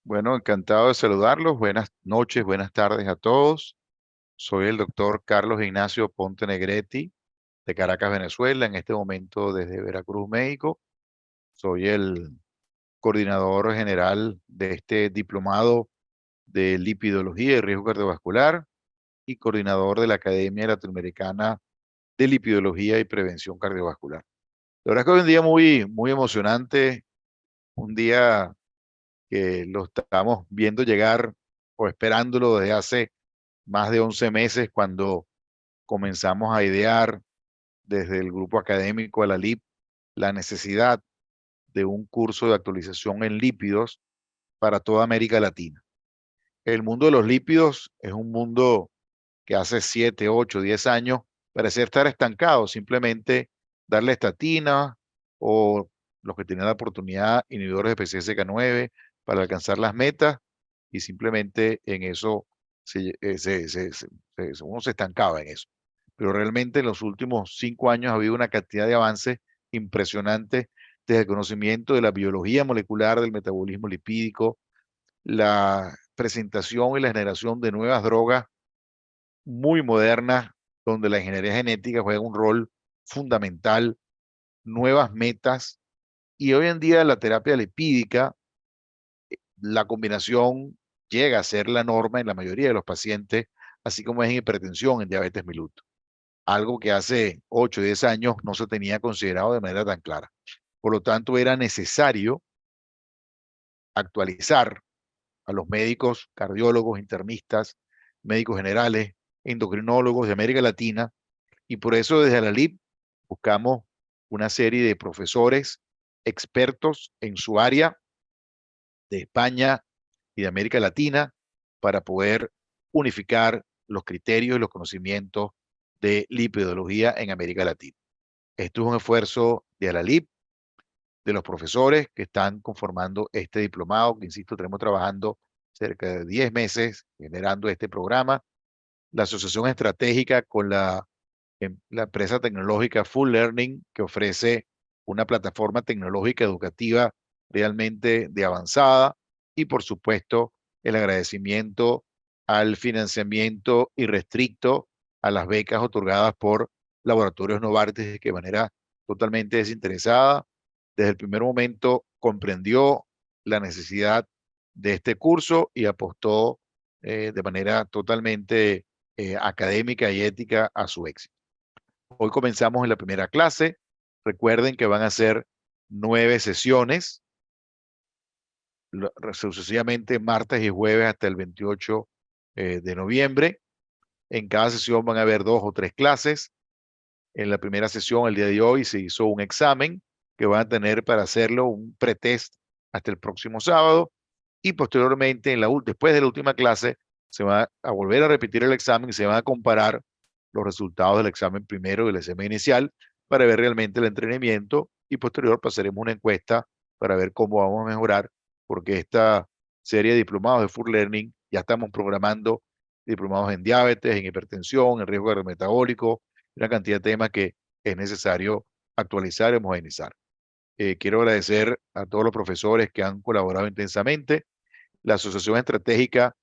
Bueno, encantado de saludarlos. Buenas noches, buenas tardes a todos. Soy el doctor Carlos Ignacio Ponte Negretti de Caracas, Venezuela, en este momento desde Veracruz, México. Soy el coordinador general de este diplomado de lipidología y riesgo cardiovascular y coordinador de la Academia Latinoamericana de Lipidología y Prevención Cardiovascular. La verdad es que hoy es un día muy emocionante, un día que lo estamos viendo llegar o esperándolo desde hace más de 11 meses cuando comenzamos a idear desde el grupo académico de la LIP la necesidad de un curso de actualización en lípidos para toda América Latina. El mundo de los lípidos es un mundo que hace 7, 8, 10 años parecía estar estancado, simplemente darle estatina o los que tenían la oportunidad, inhibidores de PCSK9 para alcanzar las metas y simplemente en eso uno se estancaba en eso. Pero realmente en los últimos 5 años ha habido una cantidad de avances impresionantes desde el conocimiento de la biología molecular del metabolismo lipídico, la presentación y la generación de nuevas drogas muy modernas, donde la ingeniería genética juega un rol fundamental, nuevas metas, y hoy en día la terapia lipídica, la combinación llega a ser la norma en la mayoría de los pacientes, así como es en hipertensión, en diabetes mellitus, algo que hace 8 o 10 años no se tenía considerado de manera tan clara. Por lo tanto, era necesario actualizar a los médicos, cardiólogos, internistas, médicos generales, endocrinólogos de América Latina. Y por eso desde la LIP buscamos una serie de profesores expertos en su área de España y de América Latina para poder unificar los criterios y los conocimientos de lipidología en América Latina. Esto es un esfuerzo de la LIP, de los profesores que están conformando este diplomado, que insisto, tenemos trabajando cerca de 10 meses generando este programa, la asociación estratégica con la empresa tecnológica Full Learning, que ofrece una plataforma tecnológica educativa realmente de avanzada, y por supuesto el agradecimiento al financiamiento irrestricto a las becas otorgadas por Laboratorios Novartis, que de manera totalmente desinteresada, desde el primer momento comprendió la necesidad de este curso y apostó de manera totalmente académica y ética a su éxito. Hoy comenzamos en la primera clase. Recuerden que van a ser 9 sesiones, sucesivamente martes y jueves hasta el 28 de noviembre. En cada sesión van a haber 2 o 3 clases. En la primera sesión, el día de hoy, se hizo un examen que van a tener para hacerlo un pretest hasta el próximo sábado. Y posteriormente, después de la última clase, se va a volver a repetir el examen y se van a comparar los resultados del examen primero y del examen inicial para ver realmente el entrenamiento, y posterior pasaremos una encuesta para ver cómo vamos a mejorar, porque esta serie de diplomados de Full Learning ya estamos programando diplomados en diabetes, en hipertensión, en riesgo cardiometabólico, una cantidad de temas que es necesario actualizar y modernizar. Quiero agradecer a todos los profesores que han colaborado intensamente, la Asociación Estratégica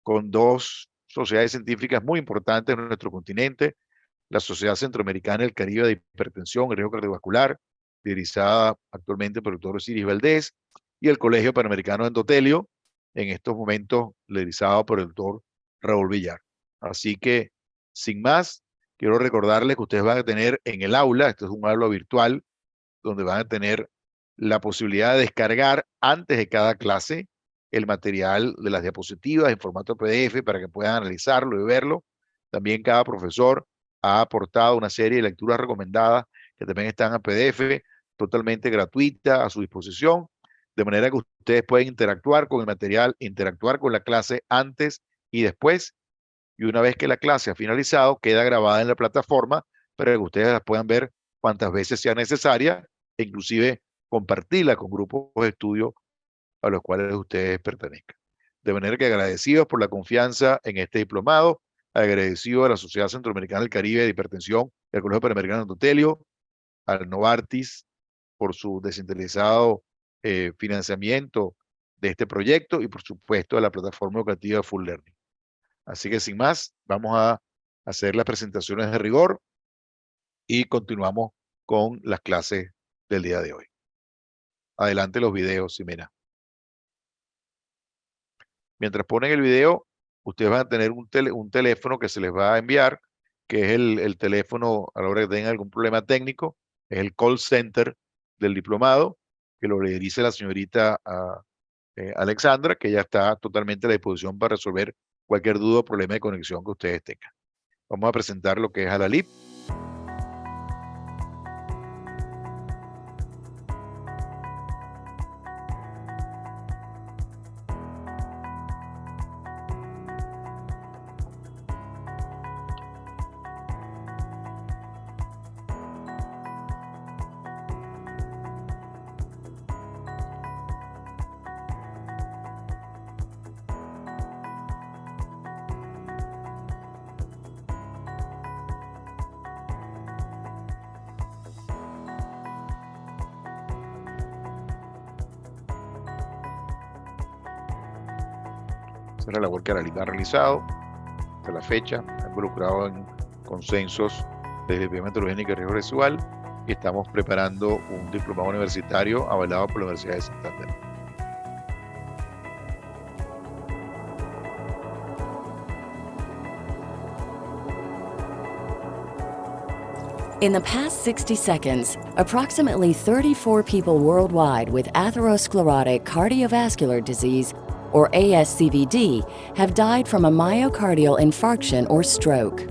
con 2 sociedades científicas muy importantes en nuestro continente, la Sociedad Centroamericana del Caribe de Hipertensión y Riesgo Cardiovascular, liderizada actualmente por el doctor Osiris Valdés, y el Colegio Panamericano de Endotelio, en estos momentos liderizado por el doctor Raúl Villar. Así que, sin más, quiero recordarles que ustedes van a tener en el aula, esto es un aula virtual, donde van a tener la posibilidad de descargar antes de cada clase el material de las diapositivas en formato PDF para que puedan analizarlo y verlo. También cada profesor ha aportado una serie de lecturas recomendadas que también están en PDF, totalmente gratuita a su disposición, de manera que ustedes pueden interactuar con el material, interactuar con la clase antes y después, y una vez que la clase ha finalizado, queda grabada en la plataforma para que ustedes la puedan ver cuantas veces sea necesaria e inclusive compartirla con grupos de estudio a los cuales ustedes pertenezcan. De manera que agradecidos por la confianza en este diplomado, agradecido a la Sociedad Centroamericana del Caribe de Hipertensión, al Colegio Panamericano de Endotelio, al Novartis por su desinteresado financiamiento de este proyecto y por supuesto de la plataforma educativa de Full Learning. Así que sin más, vamos a hacer las presentaciones de rigor y continuamos con las clases del día de hoy. Adelante los videos, Ximena. Mientras ponen el video, ustedes van a tener un teléfono que se les va a enviar, que es el teléfono a la hora que tengan algún problema técnico, es el call center del diplomado, que lo lideriza la señorita Alexandra, que ya está totalmente a la disposición para resolver cualquier duda o problema de conexión que ustedes tengan. Vamos a presentar lo que es Alalip. Esa es la labor que Alalip ha realizado hasta la fecha, ha involucrado en consensos de biometrogénica y riesgo residual, y estamos preparando un diplomado universitario avalado por la Universidad de Santander. In the past 60 seconds, approximately 34 people worldwide with atherosclerotic cardiovascular disease, or ASCVD, have died from a myocardial infarction or stroke.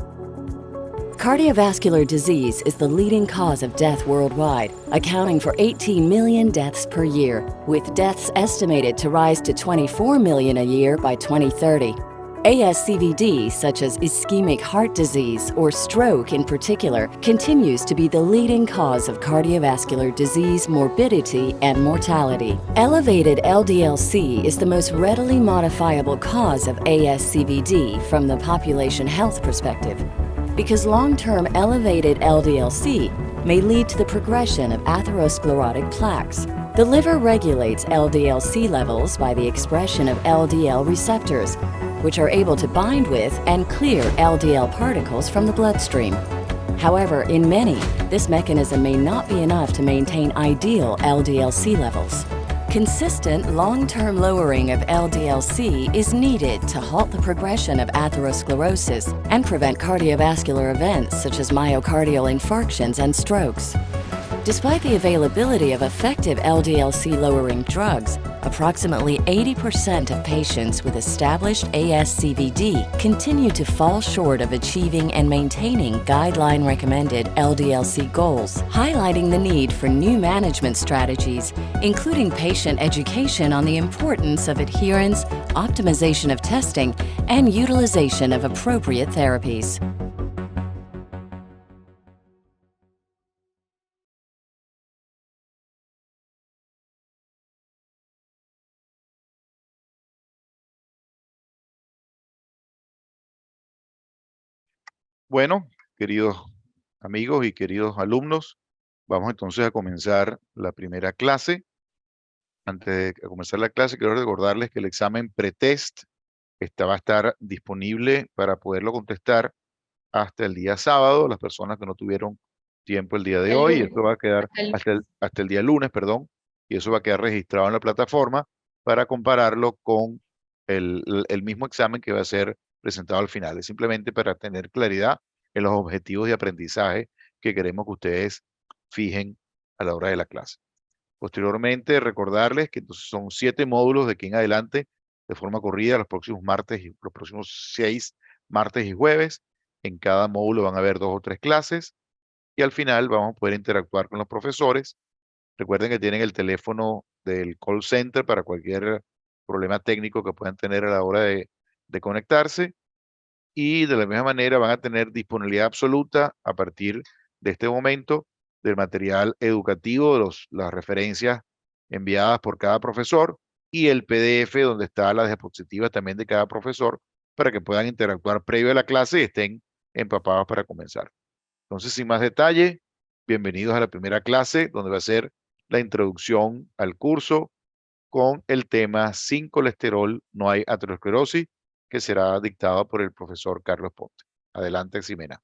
Cardiovascular disease is the leading cause of death worldwide, accounting for 18 million deaths per year, with deaths estimated to rise to 24 million a year by 2030. ASCVD, such as ischemic heart disease or stroke in particular, continues to be the leading cause of cardiovascular disease morbidity and mortality. Elevated LDL-C is the most readily modifiable cause of ASCVD from the population health perspective, because long-term elevated LDL-C may lead to the progression of atherosclerotic plaques. The liver regulates LDL-C levels by the expression of LDL receptors, which are able to bind with and clear LDL particles from the bloodstream. However, in many, this mechanism may not be enough to maintain ideal LDL-C levels. Consistent long-term lowering of LDL-C is needed to halt the progression of atherosclerosis and prevent cardiovascular events such as myocardial infarctions and strokes. Despite the availability of effective LDL-C lowering drugs, approximately 80% of patients with established ASCVD continue to fall short of achieving and maintaining guideline-recommended LDL-C goals, highlighting the need for new management strategies, including patient education on the importance of adherence, optimization of testing, and utilization of appropriate therapies. Bueno, queridos amigos y queridos alumnos, vamos entonces a comenzar la primera clase. Antes de comenzar la clase, quiero recordarles que el examen pretest va a estar disponible para poderlo contestar hasta el día sábado, las personas que no tuvieron tiempo el día de hoy, y esto va a quedar hasta el día lunes, perdón, y eso va a quedar registrado en la plataforma para compararlo con el mismo examen que va a ser presentado al final. Es simplemente para tener claridad en los objetivos de aprendizaje que queremos que ustedes fijen a la hora de la clase. Posteriormente, recordarles que entonces son 7 módulos de aquí en adelante de forma corrida los próximos martes y los próximos 6 martes y jueves. En cada módulo van a haber 2 o 3 clases y al final vamos a poder interactuar con los profesores. Recuerden que tienen el teléfono del call center para cualquier problema técnico que puedan tener a la hora de conectarse, y de la misma manera van a tener disponibilidad absoluta a partir de este momento del material educativo, las referencias enviadas por cada profesor y el PDF donde está las diapositivas también de cada profesor para que puedan interactuar previo a la clase y estén empapados para comenzar. Entonces, sin más detalle, bienvenidos a la primera clase donde va a ser la introducción al curso con el tema Sin colesterol no hay aterosclerosis, que será dictado por el profesor Carlos Ponte. Adelante, Ximena.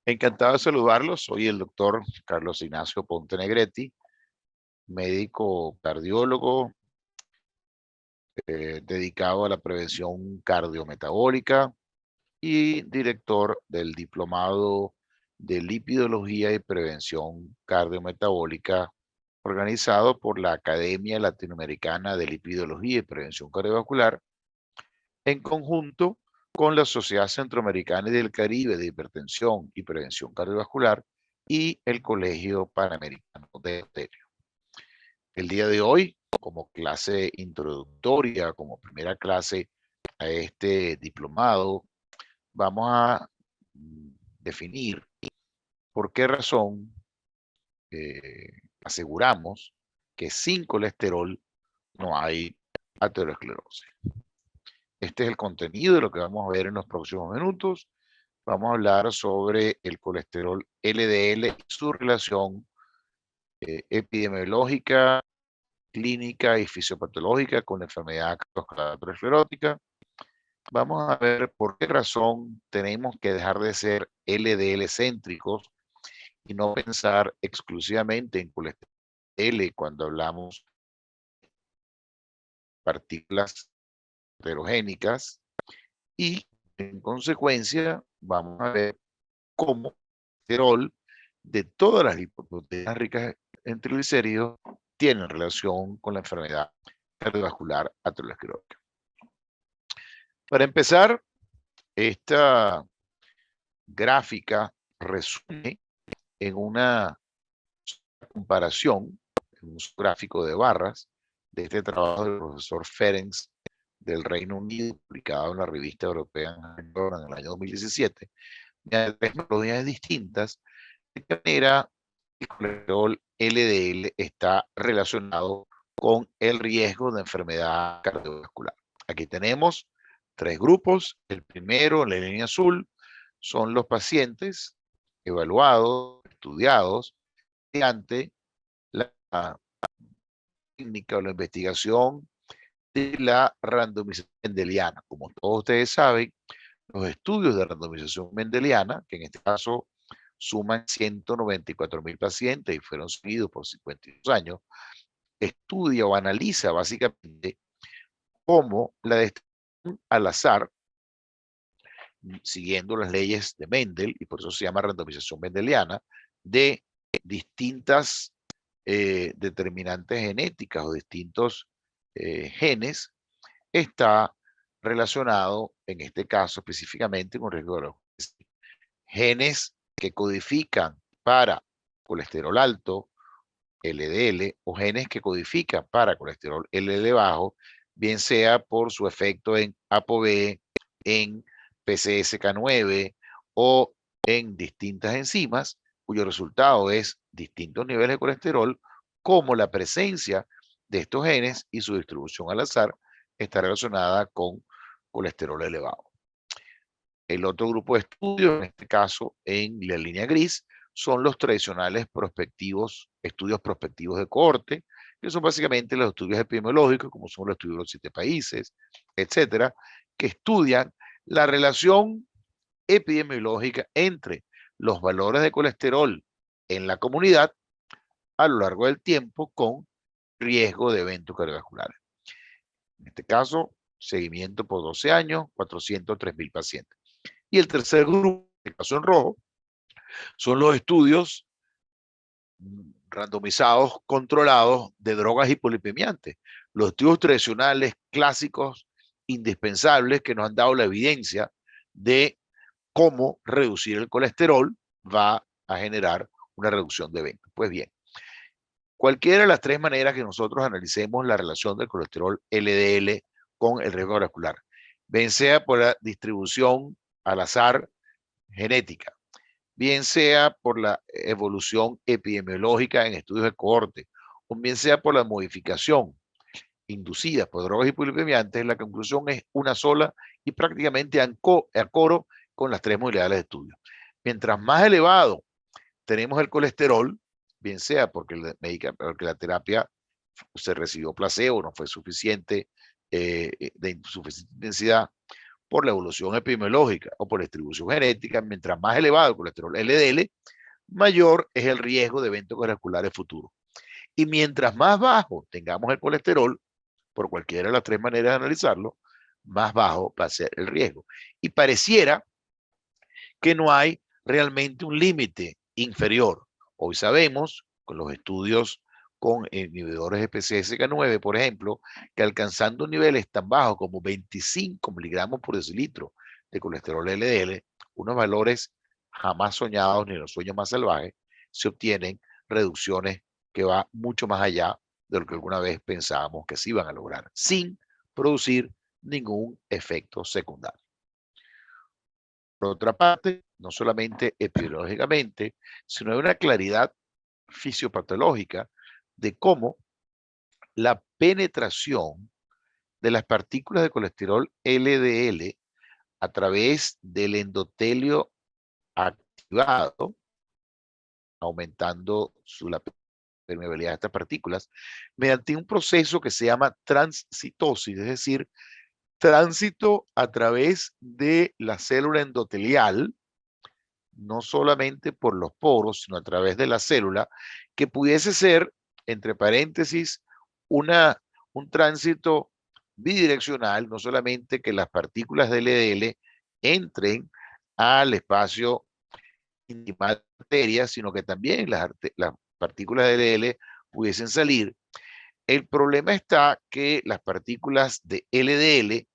Encantado de saludarlos. Soy el doctor Carlos Ignacio Ponte Negretti, médico cardiólogo, dedicado a la prevención cardiometabólica y director del diplomado de lipidología y prevención cardiometabólica organizado por la Academia Latinoamericana de Lipidología y Prevención Cardiovascular en conjunto con la Sociedad Centroamericana y del Caribe de Hipertensión y Prevención Cardiovascular y el Colegio Panamericano de Arterio. El día de hoy, como clase introductoria, como primera clase a este diplomado, vamos a definir por qué razón aseguramos que sin colesterol no hay aterosclerosis. Este es el contenido de lo que vamos a ver en los próximos minutos. Vamos a hablar sobre el colesterol LDL y su relación epidemiológica, clínica y fisiopatológica con la enfermedad aterosclerótica. Vamos a ver por qué razón tenemos que dejar de ser LDL céntricos y no pensar exclusivamente en colesterol L cuando hablamos de partículas heterogénicas y en consecuencia vamos a ver cómo el colesterol de todas las lipoproteínas ricas en triglicéridos tienen relación con la enfermedad cardiovascular aterosclerótica. Para empezar, esta gráfica resume en una comparación, en un gráfico de barras, de este trabajo del profesor Ferenc del Reino Unido, publicado en la revista europea en el año 2017, de tres metodologías distintas, de qué manera el colesterol LDL está relacionado con el riesgo de enfermedad cardiovascular. Aquí tenemos tres grupos. El primero, en la línea azul, son los pacientes evaluados, estudiados, mediante la técnica o la investigación de la randomización mendeliana. Como todos ustedes saben, los estudios de randomización mendeliana, que en este caso suman 194.000 pacientes y fueron seguidos por 52 años, estudia o analiza básicamente cómo la distribución al azar, siguiendo las leyes de Mendel, y por eso se llama randomización mendeliana, de distintas determinantes genéticas o distintos genes, está relacionado, en este caso específicamente, con riesgo de genes que codifican para colesterol alto, LDL, o genes que codifican para colesterol LDL bajo, bien sea por su efecto en ApoB, en PCSK9 o en distintas enzimas, cuyo resultado es distintos niveles de colesterol, como la presencia de estos genes y su distribución al azar está relacionada con colesterol elevado. El otro grupo de estudios, en este caso en la línea gris, son los tradicionales estudios prospectivos de cohorte, que son básicamente los estudios epidemiológicos, como son los estudios de los 7 países, etcétera, que estudian la relación epidemiológica entre los valores de colesterol en la comunidad a lo largo del tiempo con riesgo de eventos cardiovasculares. En este caso, seguimiento por 12 años, 403.000 pacientes. Y el tercer grupo, en el caso en rojo, son los estudios randomizados, controlados de drogas hipolipemiantes. Los estudios tradicionales, clásicos, indispensables, que nos han dado la evidencia de cómo reducir el colesterol va a generar una reducción de eventos. Pues bien, cualquiera de las tres maneras que nosotros analicemos la relación del colesterol LDL con el riesgo cardiovascular, bien sea por la distribución al azar genética, bien sea por la evolución epidemiológica en estudios de cohorte, o bien sea por la modificación inducida por drogas hipolipemiantes, la conclusión es una sola y prácticamente acoro con las tres modalidades de estudio. Mientras más elevado tenemos el colesterol, bien sea porque la terapia se recibió placebo, no fue suficiente, de suficiente intensidad por la evolución epidemiológica o por distribución genética. Mientras más elevado el colesterol LDL, mayor es el riesgo de eventos cardiovasculares futuros. Y mientras más bajo tengamos el colesterol, por cualquiera de las tres maneras de analizarlo, más bajo va a ser el riesgo. Y pareciera que no hay realmente un límite inferior. Hoy sabemos, con los estudios con inhibidores de PCSK9, por ejemplo, que alcanzando niveles tan bajos como 25 miligramos por decilitro de colesterol LDL, unos valores jamás soñados ni en los sueños más salvajes, se obtienen reducciones que van mucho más allá de lo que alguna vez pensábamos que se iban a lograr, sin producir ningún efecto secundario. Por otra parte, no solamente epidemiológicamente, sino hay una claridad fisiopatológica de cómo la penetración de las partículas de colesterol LDL a través del endotelio activado, aumentando la permeabilidad de estas partículas, mediante un proceso que se llama transcitosis, es decir, tránsito a través de la célula endotelial, no solamente por los poros, sino a través de la célula, que pudiese ser, entre paréntesis, un tránsito bidireccional, no solamente que las partículas de LDL entren al espacio intimal de la arteria, sino que también las partículas de LDL pudiesen salir. El problema está que las partículas de LDL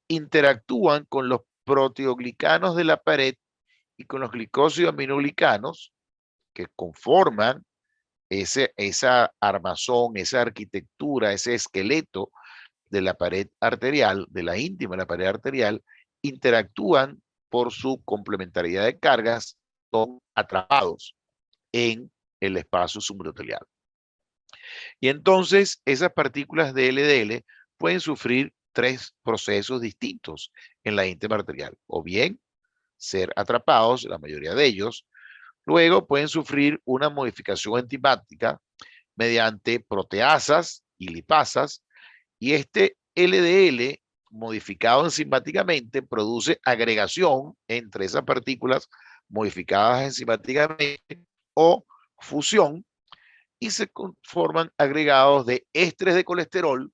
interactúan con los proteoglicanos de la pared y con los glicósidos aminoglicanos que conforman esa armazón, esa arquitectura, ese esqueleto de la pared arterial, de la íntima de la pared arterial, interactúan por su complementariedad de cargas, son atrapados en el espacio subendotelial. Y entonces esas partículas de LDL pueden sufrir tres procesos distintos en la íntima arterial, o bien ser atrapados, la mayoría de ellos. Luego pueden sufrir una modificación enzimática mediante proteasas y lipasas, y este LDL modificado enzimáticamente produce agregación entre esas partículas modificadas enzimáticamente o fusión, y se forman agregados de ésteres de colesterol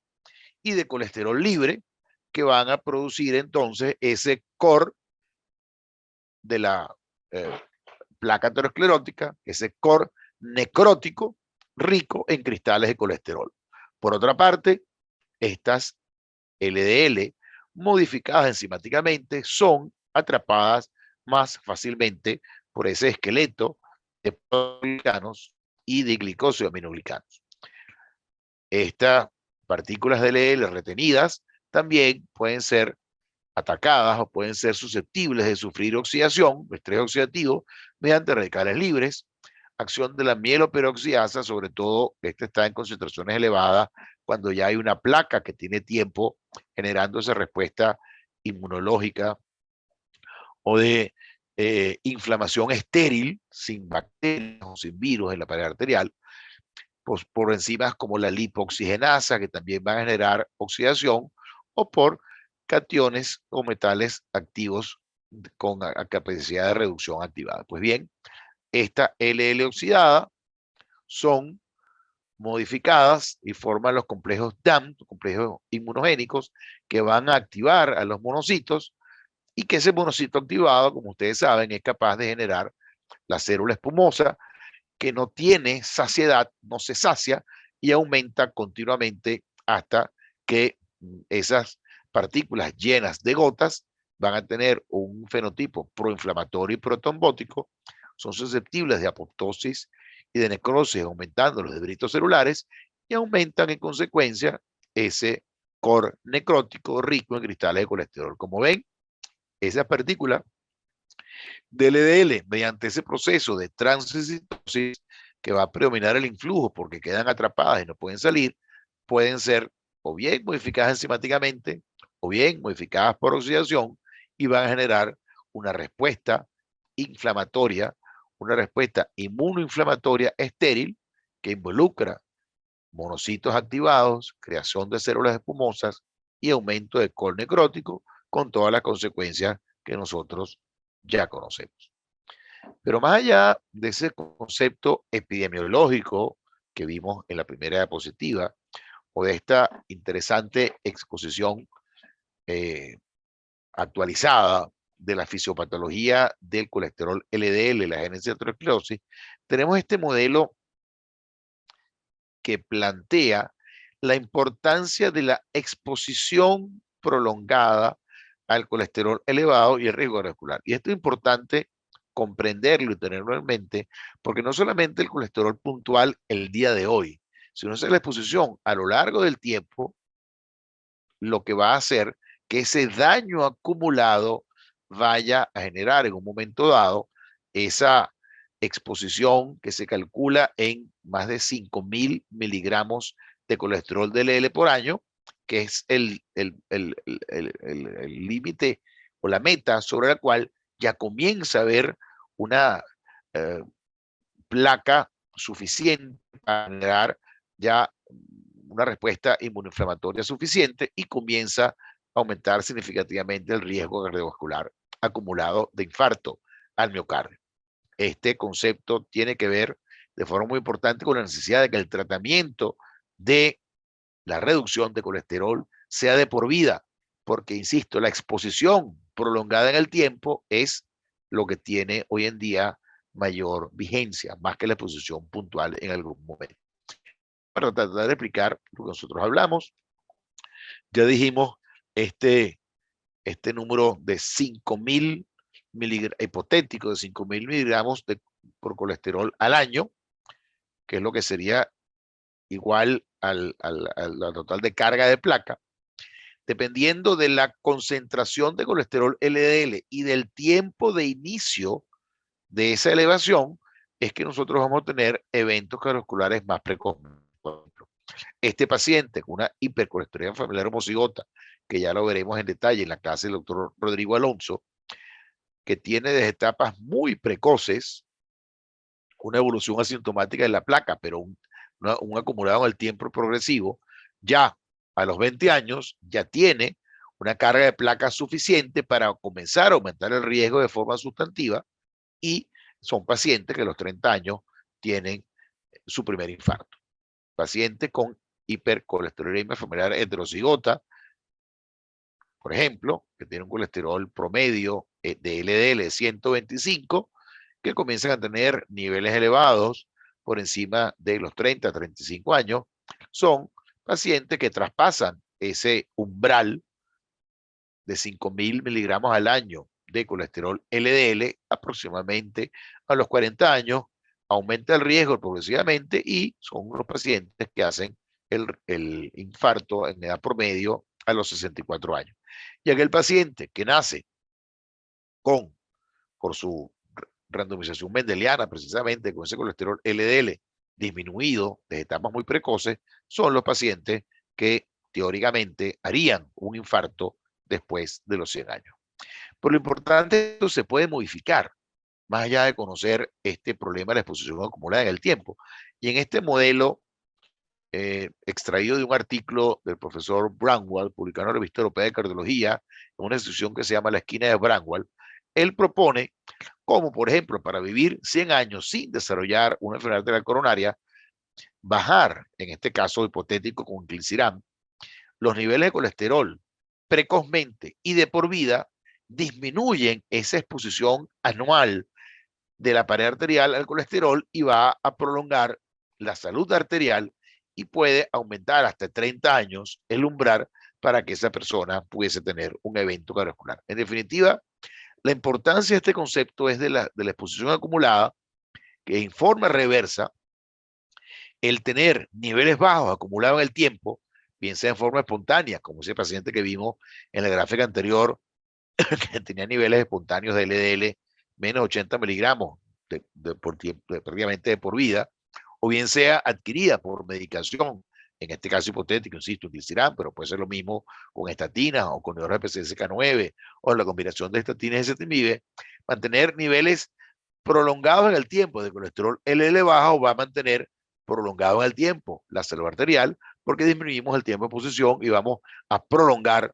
y de colesterol libre que van a producir entonces ese core de la placa aterosclerótica, ese core necrótico rico en cristales de colesterol. Por otra parte, estas LDL modificadas enzimáticamente son atrapadas más fácilmente por ese esqueleto de proteoglicanos y de glicósidos aminoglicanos. Estas partículas de LDL retenidas también pueden ser atacadas o pueden ser susceptibles de sufrir oxidación, estrés oxidativo, mediante radicales libres, acción de la mieloperoxidasa, sobre todo esta está en concentraciones elevadas cuando ya hay una placa que tiene tiempo generando esa respuesta inmunológica o de inflamación estéril, sin bacterias o sin virus en la pared arterial, pues por enzimas como la lipoxigenasa, que también van a generar oxidación, o por cationes o metales activos con capacidad de reducción activada. Pues bien, esta LL oxidada son modificadas y forman los complejos DAM, complejos inmunogénicos, que van a activar a los monocitos, y que ese monocito activado, como ustedes saben, es capaz de generar la célula espumosa, que no tiene saciedad, no se sacia y aumenta continuamente hasta que esas partículas llenas de gotas van a tener un fenotipo proinflamatorio y protrombótico, son susceptibles de apoptosis y de necrosis, aumentando los dendritos celulares, y aumentan en consecuencia ese core necrótico rico en cristales de colesterol. Como ven, esas partículas de LDL, mediante ese proceso de transcitosis que va a predominar el influjo porque quedan atrapadas y no pueden salir, pueden ser o bien modificadas enzimáticamente o bien modificadas por oxidación, y van a generar una respuesta inflamatoria, una respuesta inmunoinflamatoria estéril que involucra monocitos activados, creación de células espumosas y aumento de col necrótico, con todas las consecuencias que nosotros ya conocemos. Pero más allá de ese concepto epidemiológico que vimos en la primera diapositiva, o de esta interesante exposición actualizada de la fisiopatología del colesterol LDL, la génesis de aterosclerosis, tenemos este modelo que plantea la importancia de la exposición prolongada al colesterol elevado y el riesgo cardiovascular. Y esto es importante comprenderlo y tenerlo en mente, porque no solamente el colesterol puntual el día de hoy, sino es la exposición a lo largo del tiempo lo que va a hacer que ese daño acumulado vaya a generar en un momento dado esa exposición que se calcula en más de 5.000 miligramos de colesterol DLL por año, que es el límite o la meta sobre la cual ya comienza a haber una eh, placa suficiente para generar ya una respuesta inmunoinflamatoria suficiente y comienza a aumentar significativamente el riesgo cardiovascular acumulado de infarto al miocardio. Este concepto tiene que ver de forma muy importante con la necesidad de que el tratamiento de la reducción de colesterol sea de por vida, porque, insisto, la exposición prolongada en el tiempo es lo que tiene hoy en día mayor vigencia, más que la exposición puntual en algún momento. Para tratar de explicar lo que nosotros hablamos, ya dijimos este número de 5.000 miligramos, hipotético de 5.000 miligramos por colesterol al año, que es lo que sería igual al total de carga de placa, dependiendo de la concentración de colesterol LDL y del tiempo de inicio de esa elevación, es que nosotros vamos a tener eventos cardiovasculares más precoces. Por ejemplo, este paciente con una hipercolesterolemia familiar homocigota, que ya lo veremos en detalle en la clase del doctor Rodrigo Alonso, que tiene desde etapas muy precoces una evolución asintomática de la placa, pero un acumulado en el tiempo progresivo, ya a los 20 años ya tiene una carga de placa suficiente para comenzar a aumentar el riesgo de forma sustantiva, y son pacientes que a los 30 años tienen su primer infarto. Paciente con hipercolesterolemia familiar heterocigota, por ejemplo, que tiene un colesterol promedio de LDL de 125, que comienzan a tener niveles elevados por encima de los 30 a 35 años, son pacientes que traspasan ese umbral de 5.000 miligramos al año de colesterol LDL aproximadamente a los 40 años, aumenta el riesgo progresivamente y son los pacientes que hacen el infarto en edad promedio a los 64 años. Y aquel paciente que nace con, por su randomización mendeliana, precisamente con ese colesterol LDL disminuido de etapas muy precoces, son los pacientes que teóricamente harían un infarto después de los 100 años. Pero lo importante, esto se puede modificar, más allá de conocer este problema de la exposición acumulada en el tiempo. Y en este modelo, extraído de un artículo del profesor Bramwell, publicado en la Revista Europea de Cardiología, en una institución que se llama La Esquina de Bramwell, él propone como, por ejemplo, para vivir 100 años sin desarrollar una enfermedad arterial coronaria, bajar, en este caso hipotético con inclisiran, los niveles de colesterol precozmente y de por vida, disminuyen esa exposición anual de la pared arterial al colesterol y va a prolongar la salud arterial y puede aumentar hasta 30 años el umbral para que esa persona pudiese tener un evento cardiovascular. En definitiva, la importancia de este concepto es de la exposición acumulada, que en forma reversa, el tener niveles bajos acumulados en el tiempo, bien sea en forma espontánea, como ese paciente que vimos en la gráfica anterior, que tenía niveles espontáneos de LDL menos 80 miligramos por tiempo, prácticamente de por vida, o bien sea adquirida por medicación, en este caso hipotético, insisto, inclisiran, pero puede ser lo mismo con estatinas o con inhibidores de PCSK9 o la combinación de estatinas y ezetimibe, mantener niveles prolongados en el tiempo de colesterol LDL bajo va a mantener prolongado en el tiempo la célula arterial, porque disminuimos el tiempo de exposición y vamos a prolongar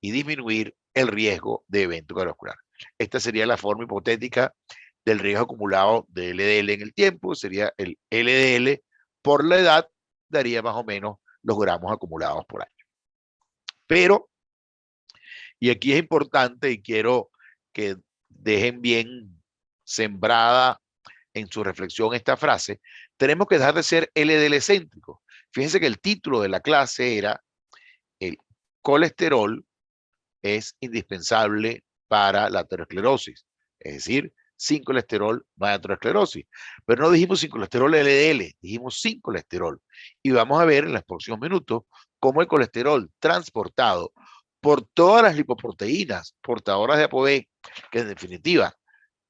y disminuir el riesgo de evento cardiovascular. Esta sería la forma hipotética del riesgo acumulado de LDL en el tiempo. Sería el LDL por la edad, daría más o menos los gramos acumulados por año. Pero, y aquí es importante y quiero que dejen bien sembrada en su reflexión esta frase, tenemos que dejar de ser LDL céntricos. Fíjense que el título de la clase era el colesterol es indispensable para la aterosclerosis, es decir, sin colesterol no hay aterosclerosis. Pero no dijimos sin colesterol LDL, dijimos sin colesterol. Y vamos a ver en los próximos minutos cómo el colesterol transportado por todas las lipoproteínas portadoras de ApoB, que en definitiva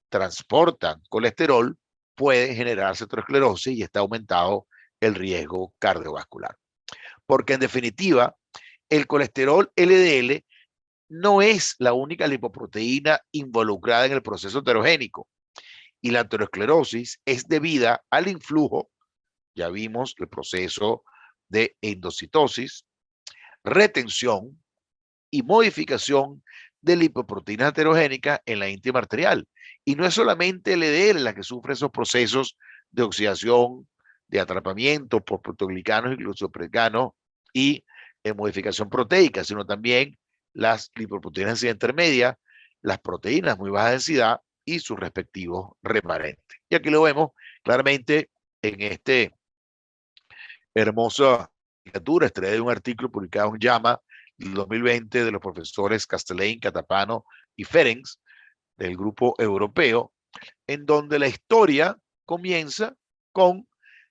transportan colesterol, puede generarse aterosclerosis y está aumentado el riesgo cardiovascular. Porque en definitiva, el colesterol LDL no es la única lipoproteína involucrada en el proceso aterogénico. Y la aterosclerosis es debida al influjo, ya vimos el proceso de endocitosis, retención y modificación de lipoproteínas aterogénicas en la íntima arterial. Y no es solamente el LDL la que sufre esos procesos de oxidación, de atrapamiento por proteoglicanos y glucoproteoglicanos y modificación proteica, sino también las lipoproteínas de densidad intermedia, las proteínas muy baja densidad y sus respectivos remanentes. Y aquí lo vemos claramente en este hermosa caricatura, extraída de un artículo publicado en JAMA del 2020 de los profesores Castellane, Catapano y Ferenc del grupo europeo, en donde la historia comienza con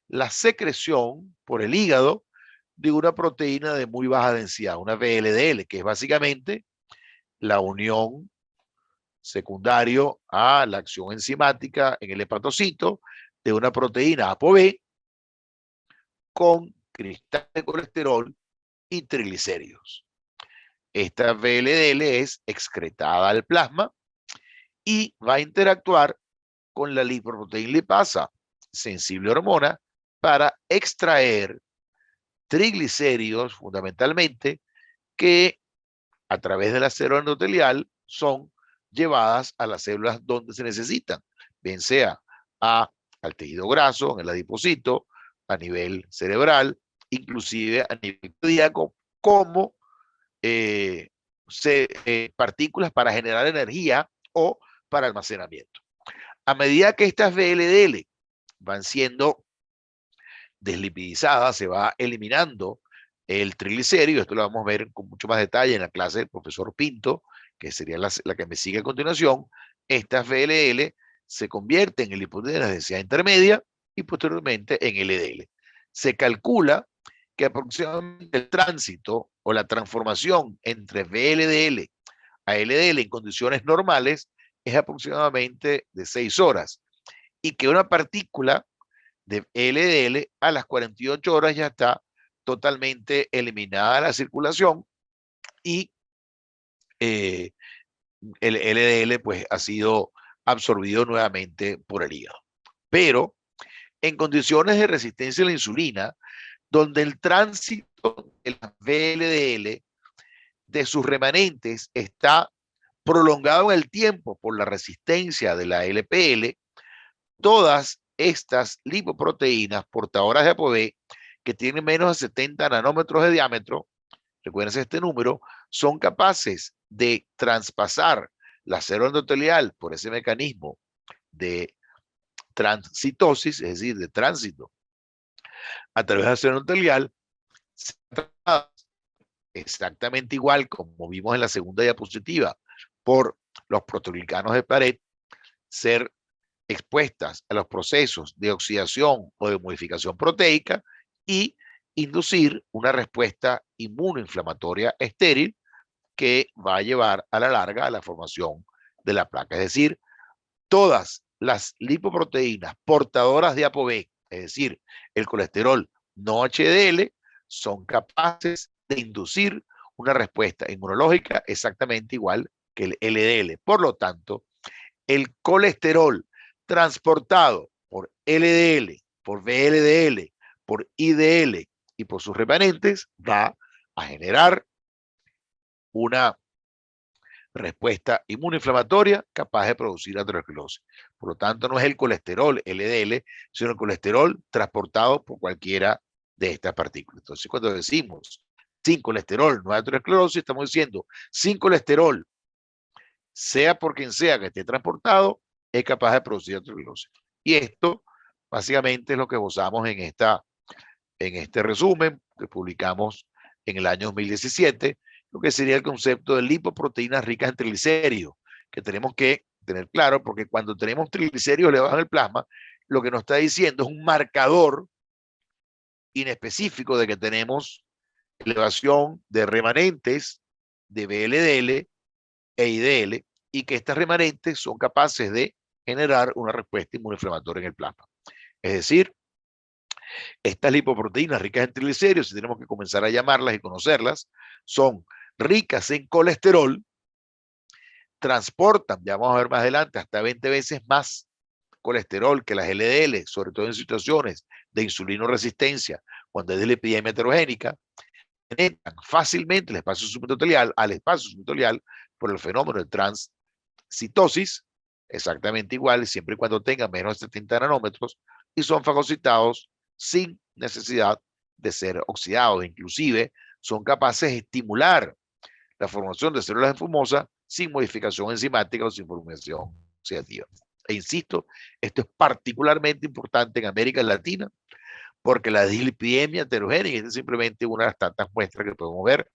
la secreción por el hígado de una proteína de muy baja densidad, una VLDL, que es básicamente la unión secundario a la acción enzimática en el hepatocito de una proteína ApoB con cristal de colesterol y triglicéridos. Esta VLDL es excretada al plasma y va a interactuar con la lipoproteína lipasa, sensible hormona, para extraer triglicéridos fundamentalmente que a través de la célula endotelial son llevadas a las células donde se necesitan, bien sea al tejido graso, en el adipocito, a nivel cerebral, inclusive a nivel cardíaco, como partículas para generar energía o para almacenamiento. A medida que estas VLDL van siendo deslipidizadas, se va eliminando el triglicérido. Esto lo vamos a ver con mucho más detalle en la clase del profesor Pinto, que sería la que me sigue a continuación. Estas VLL se convierten en lipoproteínas de densidad intermedia y posteriormente en LDL. Se calcula que aproximadamente el tránsito o la transformación entre VLDL a LDL en condiciones normales es aproximadamente de 6 horas y que una partícula de LDL a las 48 horas ya está totalmente eliminada de la circulación y el LDL pues ha sido absorbido nuevamente por el hígado. Pero en condiciones de resistencia a la insulina, donde el tránsito de la VLDL de sus remanentes está prolongado en el tiempo por la resistencia de la LPL, todas estas lipoproteínas portadoras de ApoB que tienen menos de 70 nanómetros de diámetro, recuerden este número, son capaces de traspasar la célula endotelial por ese mecanismo de transitosis, es decir, de tránsito a través de la célula endotelial, exactamente igual como vimos en la segunda diapositiva, por los proteoglicanos de pared, ser expuestas a los procesos de oxidación o de modificación proteica y inducir una respuesta inmunoinflamatoria estéril que va a llevar a la larga a la formación de la placa. Es decir, todas las lipoproteínas portadoras de ApoB, es decir, el colesterol no HDL, son capaces de inducir una respuesta inmunológica exactamente igual que el LDL. Por lo tanto, el colesterol transportado por LDL por VLDL, por IDL y por sus remanentes, va a generar una respuesta inmunoinflamatoria capaz de producir aterosclerosis. Por lo tanto, no es el colesterol LDL, sino el colesterol transportado por cualquiera de estas partículas. Entonces, cuando decimos sin colesterol no hay aterosclerosis, estamos diciendo sin colesterol, sea por quien sea que esté transportado, es capaz de producir aterosclerosis. Y esto básicamente es lo que gozamos en este resumen que publicamos en el año 2017, lo que sería el concepto de lipoproteínas ricas en triglicéridos, que tenemos que tener claro, porque cuando tenemos triglicéridos elevados en el plasma, lo que nos está diciendo es un marcador inespecífico de que tenemos elevación de remanentes de VLDL e IDL y que estas remanentes son capaces de generar una respuesta inmunoinflamatoria en el plasma. Es decir, estas lipoproteínas ricas en triglicéridos, si tenemos que comenzar a llamarlas y conocerlas, son ricas en colesterol, transportan, ya vamos a ver más adelante, hasta 20 veces más colesterol que las LDL, sobre todo en situaciones de insulinoresistencia, cuando hay dislipidemia heterogénica, penetran fácilmente el espacio subendotelial al espacio subendotelial por el fenómeno de transcitosis, exactamente igual, siempre y cuando tengan menos de 70 nanómetros, y son fagocitados sin necesidad de ser oxidados. Inclusive son capaces de estimular la formación de células esfumosas sin modificación enzimática o sin formación oxidativa. E insisto, esto es particularmente importante en América Latina porque la dislipidemia heterogénea es simplemente una de las tantas muestras que podemos ver.